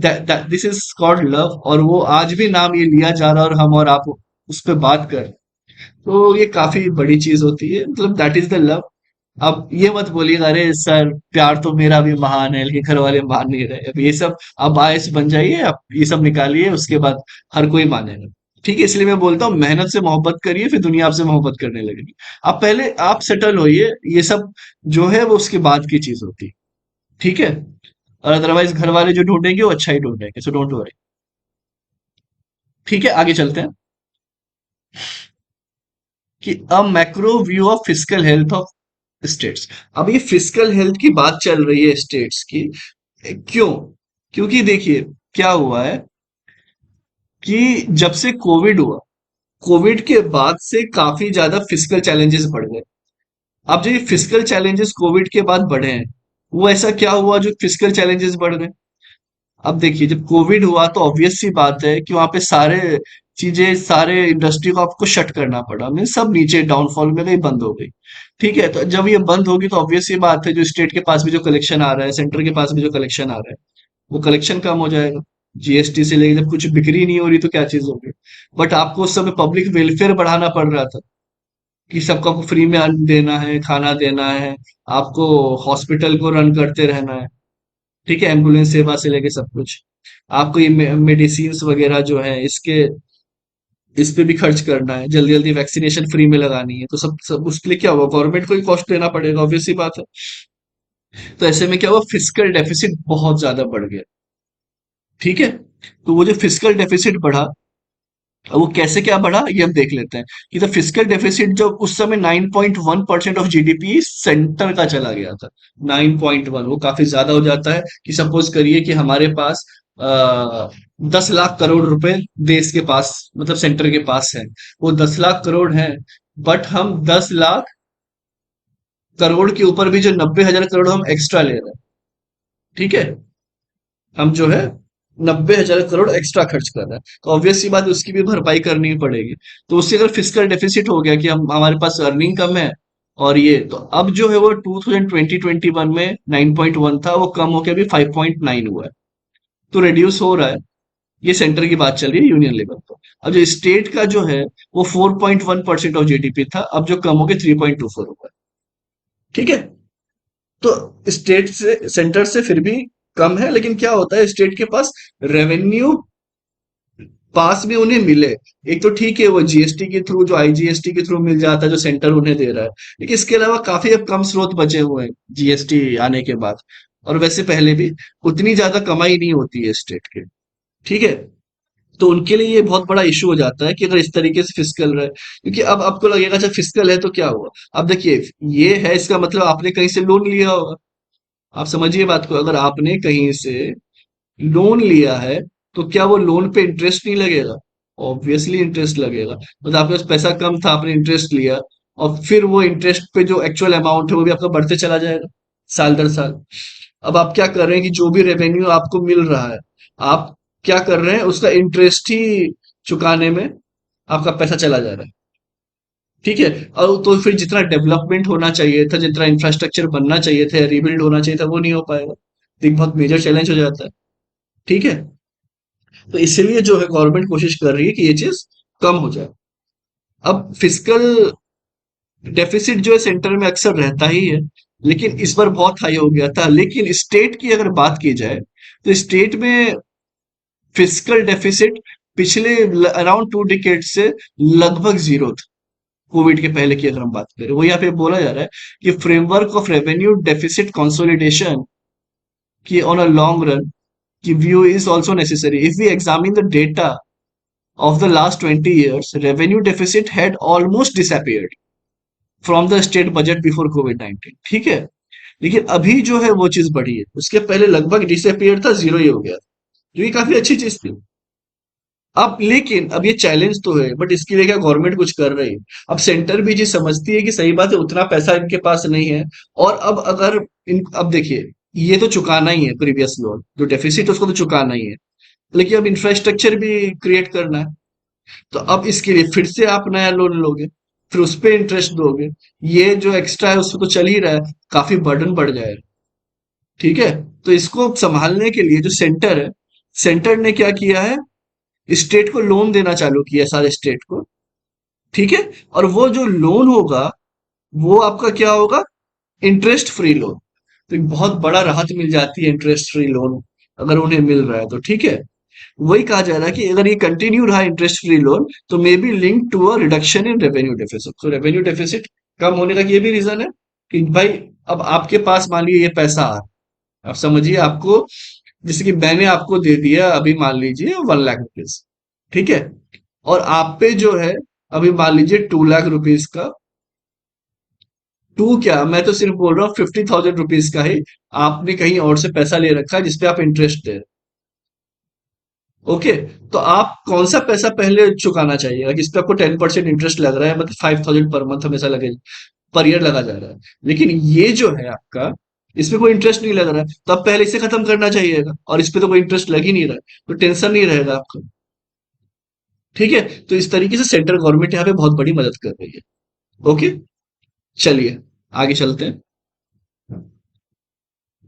this is called love, और वो आज भी नाम ये लिया जा रहा है, और हम और आप उस पर बात कर, तो ये काफी बड़ी चीज होती है, मतलब दैट इज द लव। अब ये मत बोलिएगा अरे सर प्यार तो मेरा भी महान है, लेकिन घर वाले मान नहीं रहे, अब ये सब अब आयस बन जाइए, अब ये सब निकालिए, उसके बाद हर कोई मानेगा। ठीक है, इसलिए मैं बोलता हूँ मेहनत से मोहब्बत करिए, फिर दुनिया आपसे मोहब्बत करने लगेगी। आप पहले आप सेटल होइए, ये सब जो है वो उसके बाद की चीज होती है। ठीक है, और अदरवाइज घर वाले जो ढूंढेंगे वो अच्छा ही ढूंढेंगे, सो डोंट वरी। ठीक है, आगे चलते हैं कि a macro view of physical health of states. अब ये फिजिकल हेल्थ की बात चल रही है स्टेट्स की, क्यों? क्योंकि देखिए क्या हुआ है कि जब से कोविड हुआ, कोविड के बाद से काफी ज्यादा फिजिकल चैलेंजेस बढ़ गए। अब जो ये फिजिकल चैलेंजेस कोविड के बाद बढ़े हैं, वो ऐसा क्या हुआ जो फिजिकल चैलेंजेस बढ़ गए? अब देखिए जब कोविड हुआ तो ऑब्वियस सी बात है कि वहां पे सारे चीजें, सारे इंडस्ट्री को आपको शट करना पड़ा, मीन सब नीचे डाउनफॉल में गई, बंद हो गई। ठीक है, तो जब ये बंद होगी तो ऑब्वियस सी बात है जो स्टेट के पास भी जो कलेक्शन आ रहा है, सेंटर के पास भी जो कलेक्शन आ रहा है, वो कलेक्शन कम हो जाएगा। जीएसटी से लेके जब कुछ बिक्री नहीं हो रही तो क्या चीज होगी? बट आपको उस समय पब्लिक वेलफेयर बढ़ाना पड़ रहा था कि सबको आपको फ्री में अन्न देना है, खाना देना है, आपको हॉस्पिटल को रन करते रहना है। ठीक है, एम्बुलेंस सेवा से लेके सब कुछ, आपको ये मेडिसिन वगैरह जो है इसके, इस पे भी खर्च करना है, जल्दी जल्दी वैक्सीनेशन फ्री में लगानी है, तो सब उसके लिए क्या हुआ, गवर्नमेंट को ही कॉस्ट देना पड़ेगा, ऑब्वियस सी बात है। तो ऐसे में क्या हुआ, फिजिकल डेफिसिट बहुत ज्यादा बढ़ गया। ठीक है, तो वो जो फिजिकल डेफिसिट बढ़ा, अब वो कैसे क्या बढ़ा ये हम देख लेते हैं कि द फिजिकल डेफिसिट जो उस समय 9.1% ऑफ जीडीपी सेंटर का चला गया था। 9.1 वो काफी ज्यादा हो जाता है कि सपोज करिए कि हमारे पास 10 लाख करोड़ रुपए देश के पास, मतलब सेंटर के पास है, वो 10 लाख करोड़ है, बट हम 10 लाख करोड़ के ऊपर भी जो 90,000 करोड़ हम एक्स्ट्रा ले रहे हैं। ठीक है, हम जो है 90,000 करोड़ एक्स्ट्रा खर्च कर रहे हैं, तो ऑब्वियस सी बात है, उसकी भी भरपाई करनी पड़ेगी। तो उससे अगर फिजिकल डेफिसिट हो गया कि हम हमारे पास अर्निंग कम है, और ये तो अब जो है वो 2020-21 में 9.1 था, वो कम होकर अभी 5.9 हुआ है, तो रिड्यूस हो रहा है। ये सेंटर की बात चल रही है यूनियन लेवल पर। अब जो स्टेट का जो है वो 4.1% ऑफ जीडीपी था, अब जो कम होकर 3.24 हुआ है। ठीक है, तो स्टेट से, सेंटर से फिर भी कम है, लेकिन क्या होता है स्टेट के पास रेवेन्यू पास में उन्हें मिले, एक तो ठीक है वो जीएसटी के थ्रू, जो आईजीएसटी के थ्रू मिल जाता है जो सेंटर उन्हें दे रहा है, लेकिन इसके अलावा काफी अब कम स्रोत बचे हुए हैं जीएसटी आने के बाद। और वैसे पहले भी उतनी ज्यादा कमाई नहीं होती है स्टेट के। ठीक है, तो उनके लिए ये बहुत बड़ा इशू हो जाता है कि अगर इस तरीके से फिजिकल रहे, क्योंकि अब आपको लगेगा अच्छा फिजिकल है तो क्या हुआ। अब देखिए ये है, इसका मतलब आपने कहीं से लोन लिया होगा। आप समझिए बात को, अगर आपने कहीं से लोन लिया है, तो क्या वो लोन पे इंटरेस्ट नहीं लगेगा? ऑब्वियसली इंटरेस्ट लगेगा। मतलब आपके पास पैसा कम था, आपने इंटरेस्ट लिया, और फिर वो इंटरेस्ट पे जो एक्चुअल अमाउंट है वो भी आपका बढ़ते चला जाएगा साल दर साल। अब आप क्या कर रहे हैं कि जो भी रेवेन्यू आपको मिल रहा है, आप क्या कर रहे हैं, उसका इंटरेस्ट ही चुकाने में आपका पैसा चला जा रहा है। ठीक है, और तो फिर जितना डेवलपमेंट होना चाहिए था, जितना इंफ्रास्ट्रक्चर बनना चाहिए था, रिबिल्ड होना चाहिए था, वो नहीं हो पाएगा, तो एक बहुत मेजर चैलेंज हो जाता है। ठीक है, तो इसीलिए जो है गवर्नमेंट कोशिश कर रही है कि ये चीज कम हो जाए। अब फिजिकल डेफिसिट जो है सेंटर में अक्सर रहता ही है, लेकिन इस बार बहुत हाई हो गया था। लेकिन स्टेट की अगर बात की जाए तो स्टेट में फिजिकल डेफिसिट पिछले अराउंड 2 डिकेड से लगभग जीरो था। कोविड के पहले की अगर हम बात करें, वो यहाँ पे बोला जा रहा है कि framework of revenue deficit consolidation की ऑन अ लॉन्ग रन की view is also necessary. If we examine the data of the last 20 years, revenue deficit had almost disappeared from the state budget before COVID-19. ठीक है, लेकिन अभी जो है वो चीज बढ़ी है, उसके पहले लगभग डिसअपियर था, जीरो ही हो गया, जो ये काफी अच्छी चीज थी। अब लेकिन अब ये चैलेंज तो है, बट इसके लिए क्या गवर्नमेंट कुछ कर रही है? अब सेंटर भी चीज समझती है कि सही बात है, उतना पैसा इनके पास नहीं है। और अब अगर इन अब देखिए, ये तो चुकाना ही है प्रीवियस लोन, जो डेफिसिट है उसको तो चुकाना ही है, लेकिन अब इंफ्रास्ट्रक्चर भी क्रिएट करना है। तो अब इसके लिए फिर से आप नया लोन लोगे, फिर उस पे इंटरेस्ट दोगे, ये जो एक्स्ट्रा है उसमें तो चल ही रहा है, काफी बर्डन बढ़ जाएगा। ठीक है, तो इसको संभालने के लिए जो सेंटर है, सेंटर ने क्या किया है, स्टेट को लोन देना चालू किया, सारे स्टेट को। ठीक है, और वो जो लोन होगा वो आपका क्या होगा, इंटरेस्ट फ्री लोन। तो एक बहुत बड़ा राहत मिल जाती है इंटरेस्ट फ्री लोन अगर उन्हें मिल रहा है तो। ठीक है, वही कहा जा रहा है कि अगर ये कंटिन्यू रहा इंटरेस्ट फ्री लोन तो may be link to a reduction in revenue deficit. तो रेवेन्यू डेफिसिट कम होने का ये भी रीजन है कि भाई अब आपके पास मान लीजिए ये पैसा आ रहा है, आप समझिए आपको, जैसे कि मैंने आपको दे दिया अभी मान लीजिए 1 लाख रुपीज। ठीक है, और आप पे जो है अभी मान लीजिए 2 लाख रुपीज का, टू क्या, मैं तो सिर्फ बोल रहा हूँ 50,000 रुपीज का ही आपने कहीं और से पैसा ले रखा है जिसपे आप इंटरेस्ट दे रहे हैं। ओके, तो आप कौन सा पैसा पहले चुकाना चाहिए, जिस पे आपको 10% इंटरेस्ट लग रहा है, मतलब 5,000 पर मंथ हमेशा लगे, पर ईयर लगा जा रहा है, लेकिन ये जो है आपका, इसमें कोई इंटरेस्ट नहीं लग रहा है, तो अब पहले इसे खत्म करना चाहिएगा, और इस पे तो कोई इंटरेस्ट लग ही नहीं रहा है, तो टेंशन नहीं रहेगा आपको। ठीक है, तो इस तरीके से सेंट्रल गवर्नमेंट यहाँ पे बहुत बड़ी मदद कर रही है। ओके, चलिए आगे चलते हैं।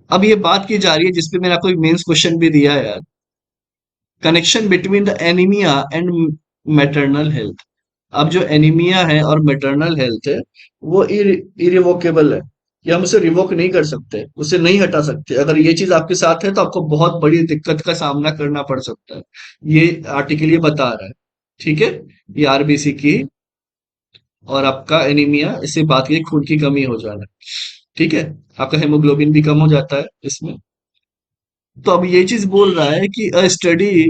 अब ये बात की जा रही है जिसपे मैंने आपको एक मेंस क्वेश्चन भी दिया है यार, connection between the anaemia and maternal health. अब जो एनीमिया है और मैटरनल हेल्थ है वो इरिवोकेबल है, ये हम उसे रिवोक नहीं कर सकते, उसे नहीं हटा सकते। अगर ये चीज आपके साथ है तो आपको बहुत बड़ी दिक्कत का सामना करना पड़ सकता है, ये आर्टिकल ये बता रहा है। ठीक है, ये आरबीसी की और आपका एनीमिया, इससे बात की खून की कमी हो जाना। ठीक है, आपका हेमोग्लोबिन भी कम हो जाता है इसमें। तो अब ये चीज बोल रहा है कि अ study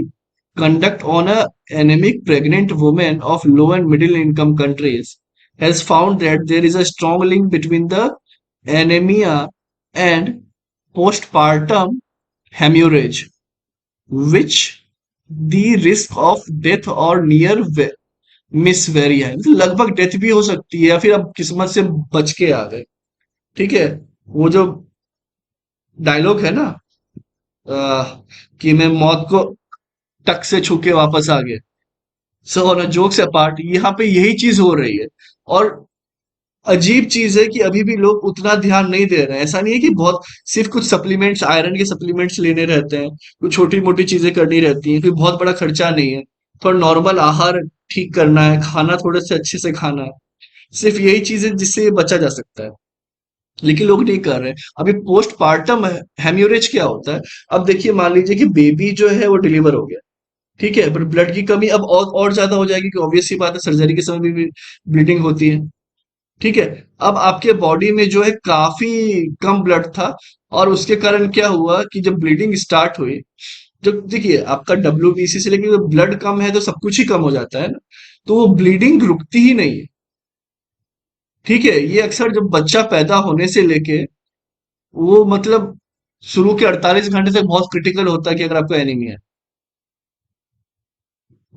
conduct on a anaemic pregnant women of low and middle income countries has found that there is a strong link between the anemia and postpartum hemorrhage, which the risk of death or near miss very है, मतलब लगभग death भी हो सकती है, या फिर अब किस्मत से बच के आ गए। ठीक है, वो जो डायलॉग है ना, कि मैं मौत को टक से छू के वापस आ गया। सो ऑन जोक्स अपार्ट, यहाँ पे यही चीज हो रही है। और अजीब चीज है कि अभी भी लोग उतना ध्यान नहीं दे रहे हैं। ऐसा नहीं है कि बहुत सिर्फ कुछ सप्लीमेंट्स, आयरन के सप्लीमेंट्स लेने रहते हैं, कुछ छोटी मोटी चीजें करनी रहती हैं, कोई बहुत बड़ा खर्चा नहीं है, थोड़ा नॉर्मल आहार ठीक करना है, खाना थोड़े से अच्छे से खाना है, सिर्फ यही चीज है जिससे बचा जा सकता है। लेकिन लोग नहीं कर रहे हैं। अभी पोस्ट पार्टम हेम्योरेज क्या होता है? अब देखिए, मान लीजिए कि बेबी जो है वो डिलीवर हो गया, ठीक है, पर ब्लड की कमी अब और ज्यादा हो जाएगी, कि ऑब्वियस सी बात है, सर्जरी के समय भी ब्लीडिंग होती है। ठीक है, अब आपके बॉडी में जो है काफी कम ब्लड था, और उसके कारण क्या हुआ कि जब ब्लीडिंग स्टार्ट हुई, जब देखिए आपका डब्ल्यूबीसी से लेके ब्लड कम है तो सब कुछ ही कम हो जाता है ना, तो वो ब्लीडिंग रुकती ही नहीं है। ठीक है, ये अक्सर जब बच्चा पैदा होने से लेके वो मतलब शुरू के 48 घंटे तक बहुत क्रिटिकल होता है, कि अगर आपको एनीमिया है।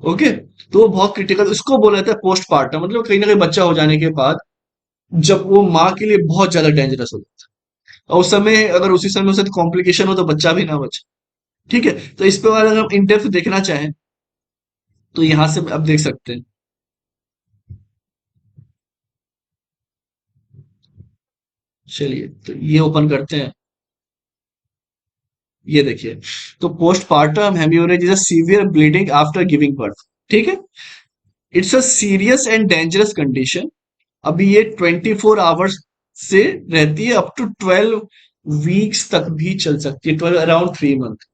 ओके, तो वो बहुत क्रिटिकल, उसको बोला जाता है पोस्ट पार्टम, मतलब कहीं ना कहीं बच्चा हो जाने के बाद, जब वो माँ के लिए बहुत ज्यादा डेंजरस हो जाता है, और उस समय अगर उसी समय उससे कॉम्प्लिकेशन हो तो बच्चा भी ना बचे। ठीक है, तो इस पे अगर हम इन डेप्थ देखना चाहें तो यहां से आप देख सकते हैं। चलिए तो ये ओपन करते हैं। ये देखिए, तो postpartum haemorrhage is a severe bleeding after giving birth. ठीक है, it's a serious and dangerous condition. अभी ये 24 आवर्स से रहती है, अप टू 12 वीक्स तक भी चल सकती है, 12 अराउंड 3 मंथ।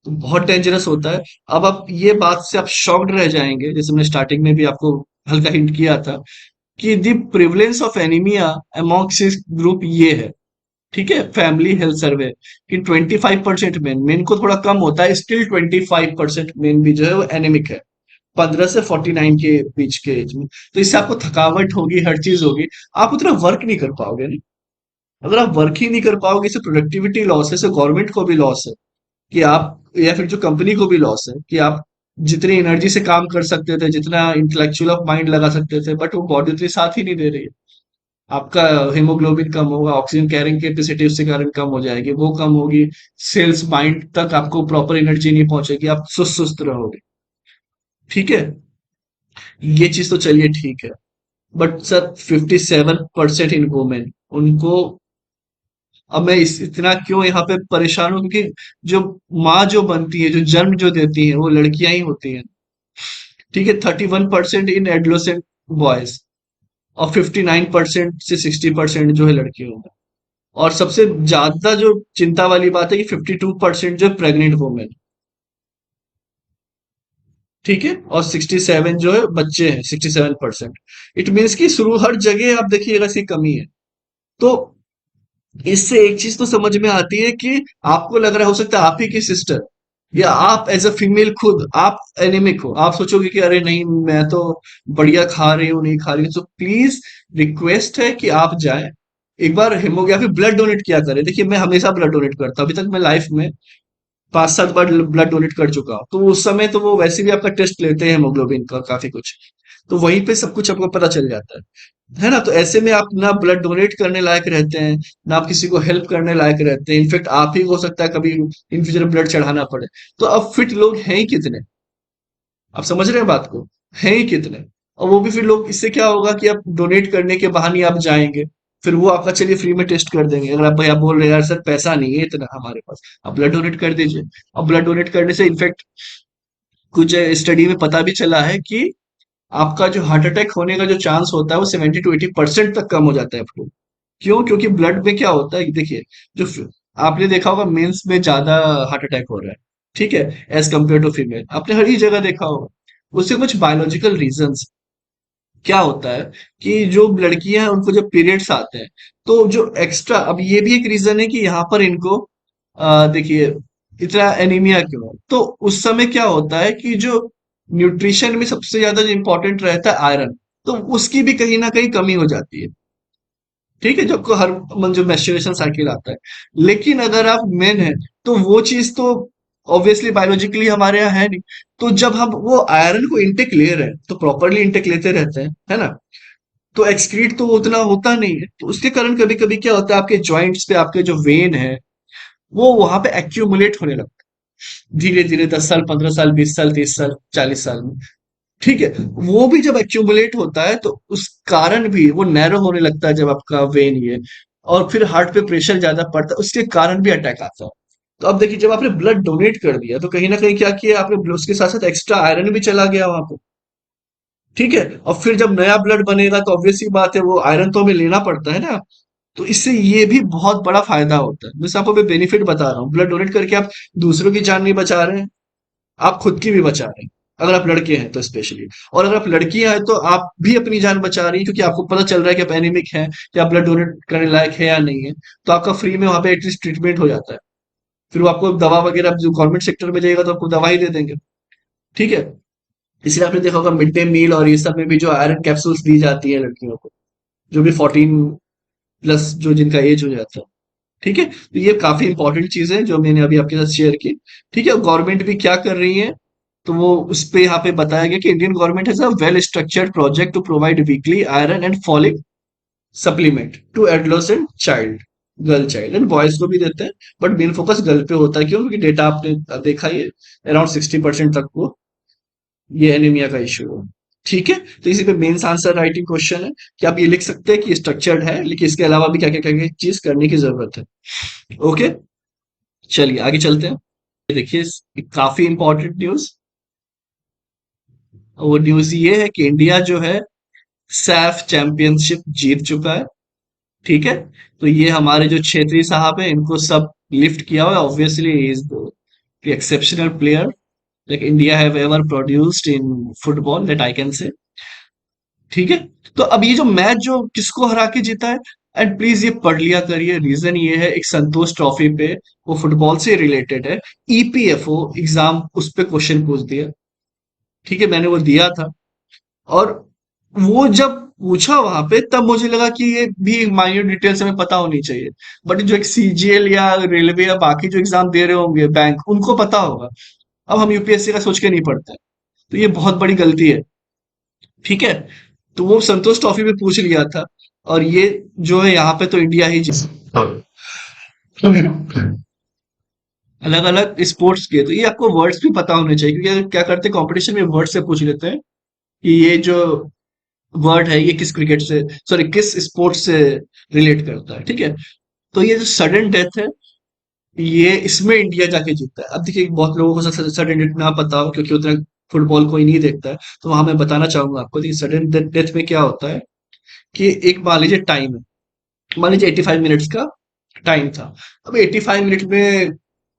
तो बहुत डेंजरस होता है। अब आप ये बात से आप शॉक्ड रह जाएंगे, जैसे मैंने स्टार्टिंग में भी आपको हल्का हिंट किया था कि the prevalence of anaemia amongst this group ये है। ठीक है, फैमिली हेल्थ सर्वे कि 25% मेन को थोड़ा कम होता है, स्टिल 25% मेन भी जो है वो एनेमिक है, 15 से 49 के बीच के एज में। तो इससे आपको थकावट होगी, हर चीज होगी, आप उतना वर्क नहीं कर पाओगे नहीं। अगर आप वर्क ही नहीं कर पाओगे, इससे प्रोडक्टिविटी लॉस है, इससे गवर्नमेंट को भी लॉस है कि आप, या फिर जो कंपनी को भी लॉस है कि आप जितनी एनर्जी से काम कर सकते थे, जितना इंटेलेक्चुअल ऑफ माइंड लगा सकते थे, बट वो बॉडी उतनी साथ ही नहीं दे रही है। आपका हीमोग्लोबिन कम होगा, ऑक्सीजन कैरिंग कैपेसिटी उसके कारण कम हो जाएगी, वो कम होगी, सेल्स माइंड तक आपको प्रॉपर एनर्जी नहीं पहुंचेगी, आप सुस्त सुस्त रहोगे। ठीक है, ये चीज तो चलिए ठीक है। बट सर 57% इन वुमेन, उनको, अब मैं इतना क्यों यहाँ पे परेशान हूँ, क्योंकि जो माँ जो बनती है, जो जन्म जो देती है, वो लड़कियां ही होती हैं। ठीक है, 31% इन एडोलेसेंट बॉयज, और 59% से 60% जो है लड़कियों में। और सबसे ज्यादा जो चिंता वाली बात है कि 52% जो प्रेग्नेंट वुमेन। ठीक है, और 67 जो है बच्चे हैं, 67%। इट मीन्स कि शुरू हर जगह आप देखिएगा इसकी कमी है। तो इससे एक चीज तो समझ में आती है कि आपको लग रहा हो सकता है आप ही की सिस्टर या आप एज अ फीमेल खुद आप एनिमिक हो, आप सोचोगे कि अरे नहीं मैं तो बढ़िया खा रही हूँ, नहीं खा रही हूँ, तो प्लीज रिक्वेस्ट है कि आप जाएं एक बार हेमोग्राफी ब्लड डोनेट किया करें। देखिए मैं हमेशा ब्लड डोनेट करता हूं, अभी तक मैं लाइफ में 5-7 बार ब्लड डोनेट कर चुका हूं। तो उस समय तो वो वैसे भी आपका टेस्ट लेते हैं हेमोग्लोबिन का काफी कुछ, तो वहीं पे सब कुछ आपको पता चल जाता है ना। तो ऐसे में आप ना ब्लड डोनेट करने लायक रहते हैं, ना आप किसी को हेल्प करने लायक रहते हैं, इनफेक्ट आप ही हो सकता है कभी इन फ्यूचर ब्लड चढ़ाना पड़े। तो अब फिट लोग हैं ही कितने, आप समझ रहे हैं बात को, हैं ही कितने। और वो भी फिर लोग, इससे क्या होगा कि आप डोनेट करने के बहाने आप जाएंगे, फिर वो आपका चलिए फ्री में टेस्ट कर देंगे। अगर आप भैया बोल रहे हैं यार सर पैसा नहीं है इतना हमारे पास, आप ब्लड डोनेट कर दीजिए। अब ब्लड डोनेट करने से इनफेक्ट कुछ स्टडी में पता भी चला है कि आपका जो हार्ट अटैक होने का जो चांस होता है वो 70 to 80% तक कम हो जाता है आपको। क्यों? क्योंकि ब्लड में क्या होता है देखिए, आपने देखा होगा मेंस में ज्यादा हार्ट अटैक हो रहा है, ठीक है, एज कम्पेयर टू फीमेल, आपने हर ही जगह देखा होगा। उससे कुछ बायोलॉजिकल रीजंस क्या होता है कि जो लड़कियां हैं उनको जब पीरियड्स आते हैं, तो जो एक्स्ट्रा, अब ये भी एक रीजन है कि यहाँ पर इनको देखिए इतना एनीमिया क्यों है। तो उस समय क्या होता है कि जो न्यूट्रिशन में सबसे ज्यादा जो इंपॉर्टेंट रहता है आयरन, तो उसकी भी कहीं ना कहीं कमी हो जाती है। ठीक है, जब हर जो मेंस्ट्रुएशन साइकिल आता है। लेकिन अगर आप मेन है, तो वो चीज तो ऑब्वियसली बायोलॉजिकली हमारे यहाँ है नहीं। तो जब हम वो आयरन को इनटेक ले रहे हैं, तो प्रॉपरली इनटेक लेते रहते हैं, है ना, तो एक्सक्रीट तो उतना होता नहीं है। तो उसके कारण कभी कभी क्या होता है, आपके जॉइंट्स पे आपके जो वेन है वो वहां पे एक्यूमुलेट होने लगता है धीरे धीरे, 10 साल, 15 साल, 20 साल, 30 साल, 40 साल में। ठीक है, वो भी जब एक्यूमुलेट होता है तो उस कारण भी वो नैरो होने लगता है जब आपका वेन ये, और फिर हार्ट पे प्रेशर ज्यादा पड़ता है, उसके कारण भी अटैक आता है। तो अब देखिए, जब आपने ब्लड डोनेट कर दिया तो कहीं ना कहीं क्या किया आपने, उसके साथ साथ एक्स्ट्रा आयरन भी चला गया वहां पे। ठीक है, और फिर जब नया ब्लड बनेगा तो ऑब्वियस सी बात है वो आयरन तो हमें लेना पड़ता है ना। तो इससे ये भी बहुत बड़ा फायदा होता है। मैं आपको बेनिफिट बता रहा हूँ, ब्लड डोनेट करके आप दूसरों की जान नहीं बचा रहे हैं, आप खुद की भी बचा रहे हैं, अगर आप लड़के हैं तो स्पेशली। और अगर आप लड़कियां हैं तो आप भी अपनी जान बचा रही हैं, क्योंकि आपको पता चल रहा है कि आप एनीमिक हैं, कि आप ब्लड डोनेट करने लायक है या नहीं है। तो आपका फ्री में वहां पे एटलीस्ट ट्रीटमेंट हो जाता है। फिर वो आपको दवा वगैरह, जो गवर्नमेंट सेक्टर में जाएगा तो आपको दवा ही दे देंगे। ठीक है, इसलिए आपने देखा होगा मिड डे मील और ये सब में भी जो आयरन कैप्सूल्स दी जाती है लड़कियों को, जो भी 14 प्लस जो जिनका एज हो जाता है। ठीक है, तो ये काफी इंपॉर्टेंट चीज है जो मैंने अभी आपके साथ शेयर की। ठीक है, गवर्नमेंट भी क्या कर रही है, तो वो उस पे यहाँ पे बताया गया कि Indian government has a well structured project to provide weekly iron and folic supplement to adolescent child, girl child and boys को भी देते हैं। बट मेन फोकस गर्ल पे होता है, क्यों? क्योंकि डेटा आपने देखा ही है, अराउंड 60% तक वो ये एनीमिया का इश्यू है। ठीक है, तो इसी पे मेंस आंसर राइटिंग क्वेश्चन है कि आप ये लिख सकते हैं कि स्ट्रक्चर्ड है, लेकिन इसके अलावा भी क्या क्या क्या चीज करने की जरूरत है। ओके, चलिए आगे चलते हैं। ये देखिए काफी इंपॉर्टेंट न्यूज। वो न्यूज ये है कि इंडिया जो है सैफ चैंपियनशिप जीत चुका है। ठीक है। तो ये हमारे जो छेत्री साहब है इनको सब लिफ्ट किया हुआ है। Obviously is the exceptional player like India have ever produced in football that I can say। ठीक है। तो अब ये जो मैच जो किसको हरा के जीता है, एंड प्लीज ये पढ़ लिया करिए। रीजन ये है, एक संतोष ट्रॉफी पे, वो फुटबॉल से रिलेटेड है। ईपीएफओ एग्जाम उस पे क्वेश्चन पूछ दिया। ठीक है, मैंने वो दिया था। और वो जब पूछा वहां पे तब मुझे लगा कि ये भी माइन्यूट डिटेल्स हमें पता होनी चाहिए। बट जो एक सीजीएल या रेलवे या बाकी जो एग्जाम दे रहे होंगे बैंक, उनको पता होगा। अब हम यूपीएससी का सोच के नहीं पढ़ते। तो ये बहुत बड़ी गलती है। ठीक है। तो वो संतोष ट्रॉफी में पूछ लिया था। और ये जो है यहाँ पे तो इंडिया ही जीत, अलग अलग स्पोर्ट्स के। तो ये आपको वर्ड्स भी पता होने चाहिए, क्योंकि क्या करते हैं कंपटीशन में वर्ड से पूछ लेते हैं कि ये जो वर्ड है ये किस क्रिकेट से, सॉरी किस स्पोर्ट्स से रिलेट करता है। ठीक है। तो ये जो सडन डेथ है, ये इसमें इंडिया जाके जीतता है। अब देखिए बहुत लोगों को सडन डेथ ना पता हो, क्योंकि उतना फुटबॉल कोई नहीं देखता है। तो वहां मैं बताना चाहूंगा आपको कि सडन डेथ में क्या होता है कि एक मान लीजिए टाइम है। मान लीजिए 85 मिनट्स का टाइम था। अब 85 मिनट में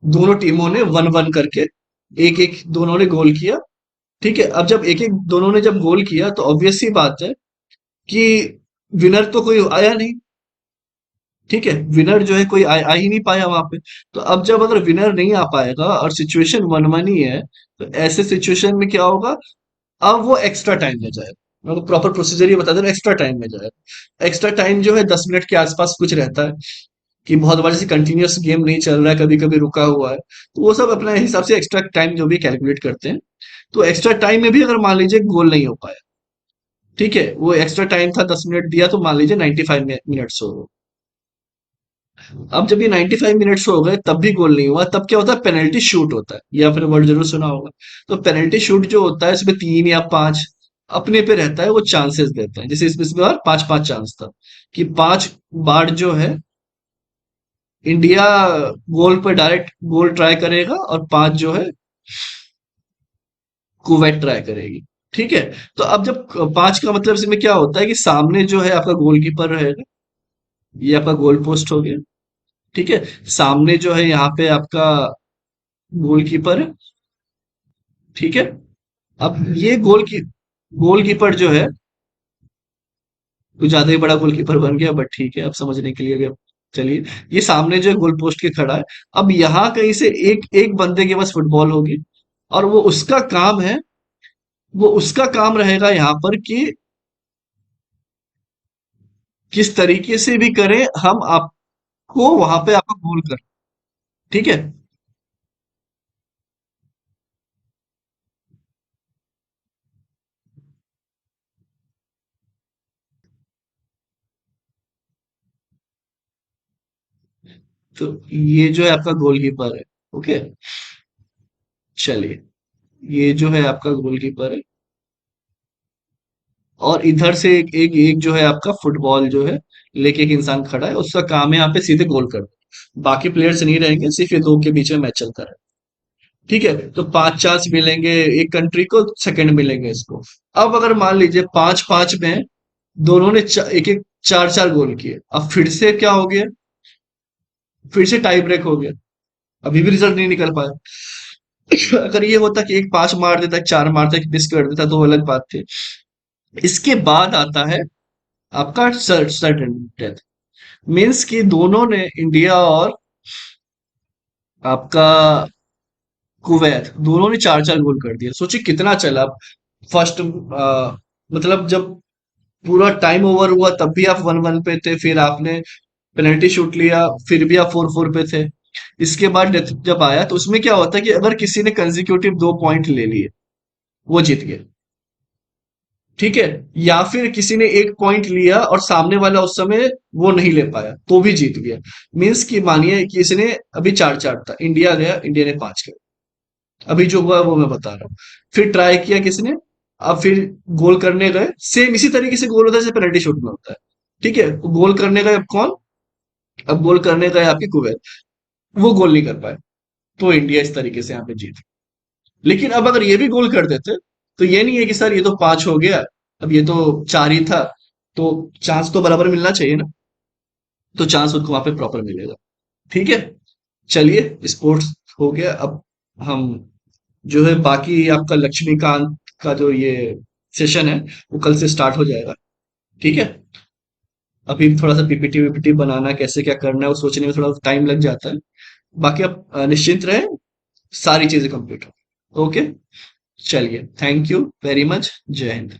दोनों टीमों ने वन वन करके एक एक दोनों ने गोल किया। ठीक है। अब जब एक एक दोनों ने जब गोल किया तो ऑब्वियस सी बात है कि विनर तो कोई आया नहीं। ठीक है। विनर जो है कोई आ ही नहीं पाया वहां पे। तो अब जब अगर विनर नहीं आ पाएगा और सिचुएशन वन वन ही है, तो ऐसे सिचुएशन में क्या होगा, अब वो एक्स्ट्रा टाइम में जाएगा। मैं आपको प्रॉपर प्रोसीजर ये बता दे रहा हूँ, एक्स्ट्रा टाइम में जाएगा। एक्स्ट्रा टाइम जो है 10 मिनट के आसपास कुछ रहता है। कि बहुत बार जैसे कंटिन्यूअस गेम नहीं चल रहा है, कभी कभी रुका हुआ है, तो वो सब अपने हिसाब से एक्स्ट्रा टाइम जो भी कैलकुलेट करते हैं। तो एक्स्ट्रा टाइम में भी अगर मान लीजिए गोल नहीं हो पाया, ठीक है, वो एक्स्ट्रा टाइम था 10 मिनट दिया, तो मान लीजिए 95 मिनट्स हो गए। अब जब ये 95 मिनट्स हो गए तब भी गोल नहीं हुआ, तब क्या होता है, पेनल्टी शूट होता है। या फिर वर्ड जरूर सुना होगा। तो पेनल्टी शूट जो होता है इसमें 3 या 5 अपने पे रहता है, वो चांसेस देते हैं। जैसे इस बार 5-5 चांस था कि 5 बार जो है इंडिया गोल पर डायरेक्ट गोल ट्राई करेगा, और 5 जो है कुवैत ट्राई करेगी। ठीक है। तो अब जब 5 का मतलब इसमें क्या होता है कि सामने जो है आपका गोलकीपर रहेगा। ये आपका गोल पोस्ट हो गया। ठीक है। सामने जो है यहाँ पे आपका गोलकीपर है। ठीक है। अब ये गोलकीपर जो है, कुछ ज्यादा ही बड़ा गोलकीपर बन गया, बट ठीक है, अब समझने के लिए भी। अब चलिए, ये सामने जो है गोल पोस्ट के खड़ा है। अब यहाँ कहीं से एक एक बंदे के पास फुटबॉल होगी, और वो उसका काम रहेगा यहाँ पर कि किस तरीके से भी करें हम आपको वहां पे आपका गोल कर। ठीक है। तो ये जो है आपका गोलकीपर है। ओके। चलिए, ये जो है आपका गोलकीपर है। और इधर से एक जो है आपका फुटबॉल जो है लेके एक इंसान खड़ा है, उसका काम है यहाँ पे सीधे गोल कर। बाकी प्लेयर्स नहीं रहेंगे, सिर्फ ये दो के बीच में मैच चलता है। ठीक है। तो 5 चांस मिलेंगे एक कंट्री को, सेकंड मिलेंगे इसको। अब अगर मान लीजिए 5-5 में दोनों ने एक एक 4-4 गोल किए, अब फिर से क्या हो गया, फिर से टाई ब्रेक हो गया। अभी भी रिजल्ट नहीं निकल पाया। अगर ये होता कि एक 5 मार देता, एक 4 मारता, एक मिस कर देता, तो अलग बात थी। इसके बाद आता है आपका सडन डेथ। मीन्स कि दोनों ने, इंडिया और आपका कुवैत, दोनों ने 4-4 गोल कर दिया। सोचिए कितना चला। फर्स्ट मतलब जब पूरा टाइम ओवर हुआ तब भी आप 1-1 पे थे, फिर आपने पेनल्टी शूट लिया, फिर भी आप 4-4 पे थे। इसके बाद डेथ जब आया तो उसमें क्या होता है कि अगर किसी ने कंजिक्यूटिव 2 पॉइंट ले लिए, वो जीत गया। ठीक है। या फिर किसी ने एक पॉइंट लिया और सामने वाला उस समय वो नहीं ले पाया, तो भी जीत गया। मीन्स कि मानिए कि इसने अभी 4-4 था, इंडिया गया, इंडिया ने 5 किया। अभी जो हुआ वो मैं बता रहा हूँ। फिर ट्राई किया किसने, अब फिर गोल करने गए, सेम इसी तरीके से गोल होता है जैसे पेनल्टी शूट में होता है। ठीक है। गोल करने गए अब कौन, अब गोल करने गए आपकी कुवैत। वो गोल नहीं कर पाए, तो इंडिया इस तरीके से यहाँ पे जीत। लेकिन अब अगर ये भी गोल कर देते, तो ये नहीं है कि सर ये तो 5 हो गया, अब ये तो 4 ही था, तो चांस तो बराबर मिलना चाहिए ना, तो चांस उनको वहां पे प्रॉपर मिलेगा। ठीक है, चलिए स्पोर्ट्स हो गया। अब हम जो है बाकी आपका लक्ष्मीकांत का जो ये सेशन है वो कल से स्टार्ट हो जाएगा। ठीक है, अभी थोड़ा सा पीपीटी वीपीटी बनाना कैसे क्या करना है वो सोचने में थोड़ा टाइम लग जाता है। बाकी आप निश्चिंत रहे, सारी चीजें कंप्लीट हो। ओके, चलिए, थैंक यू वेरी मच, जय हिंद।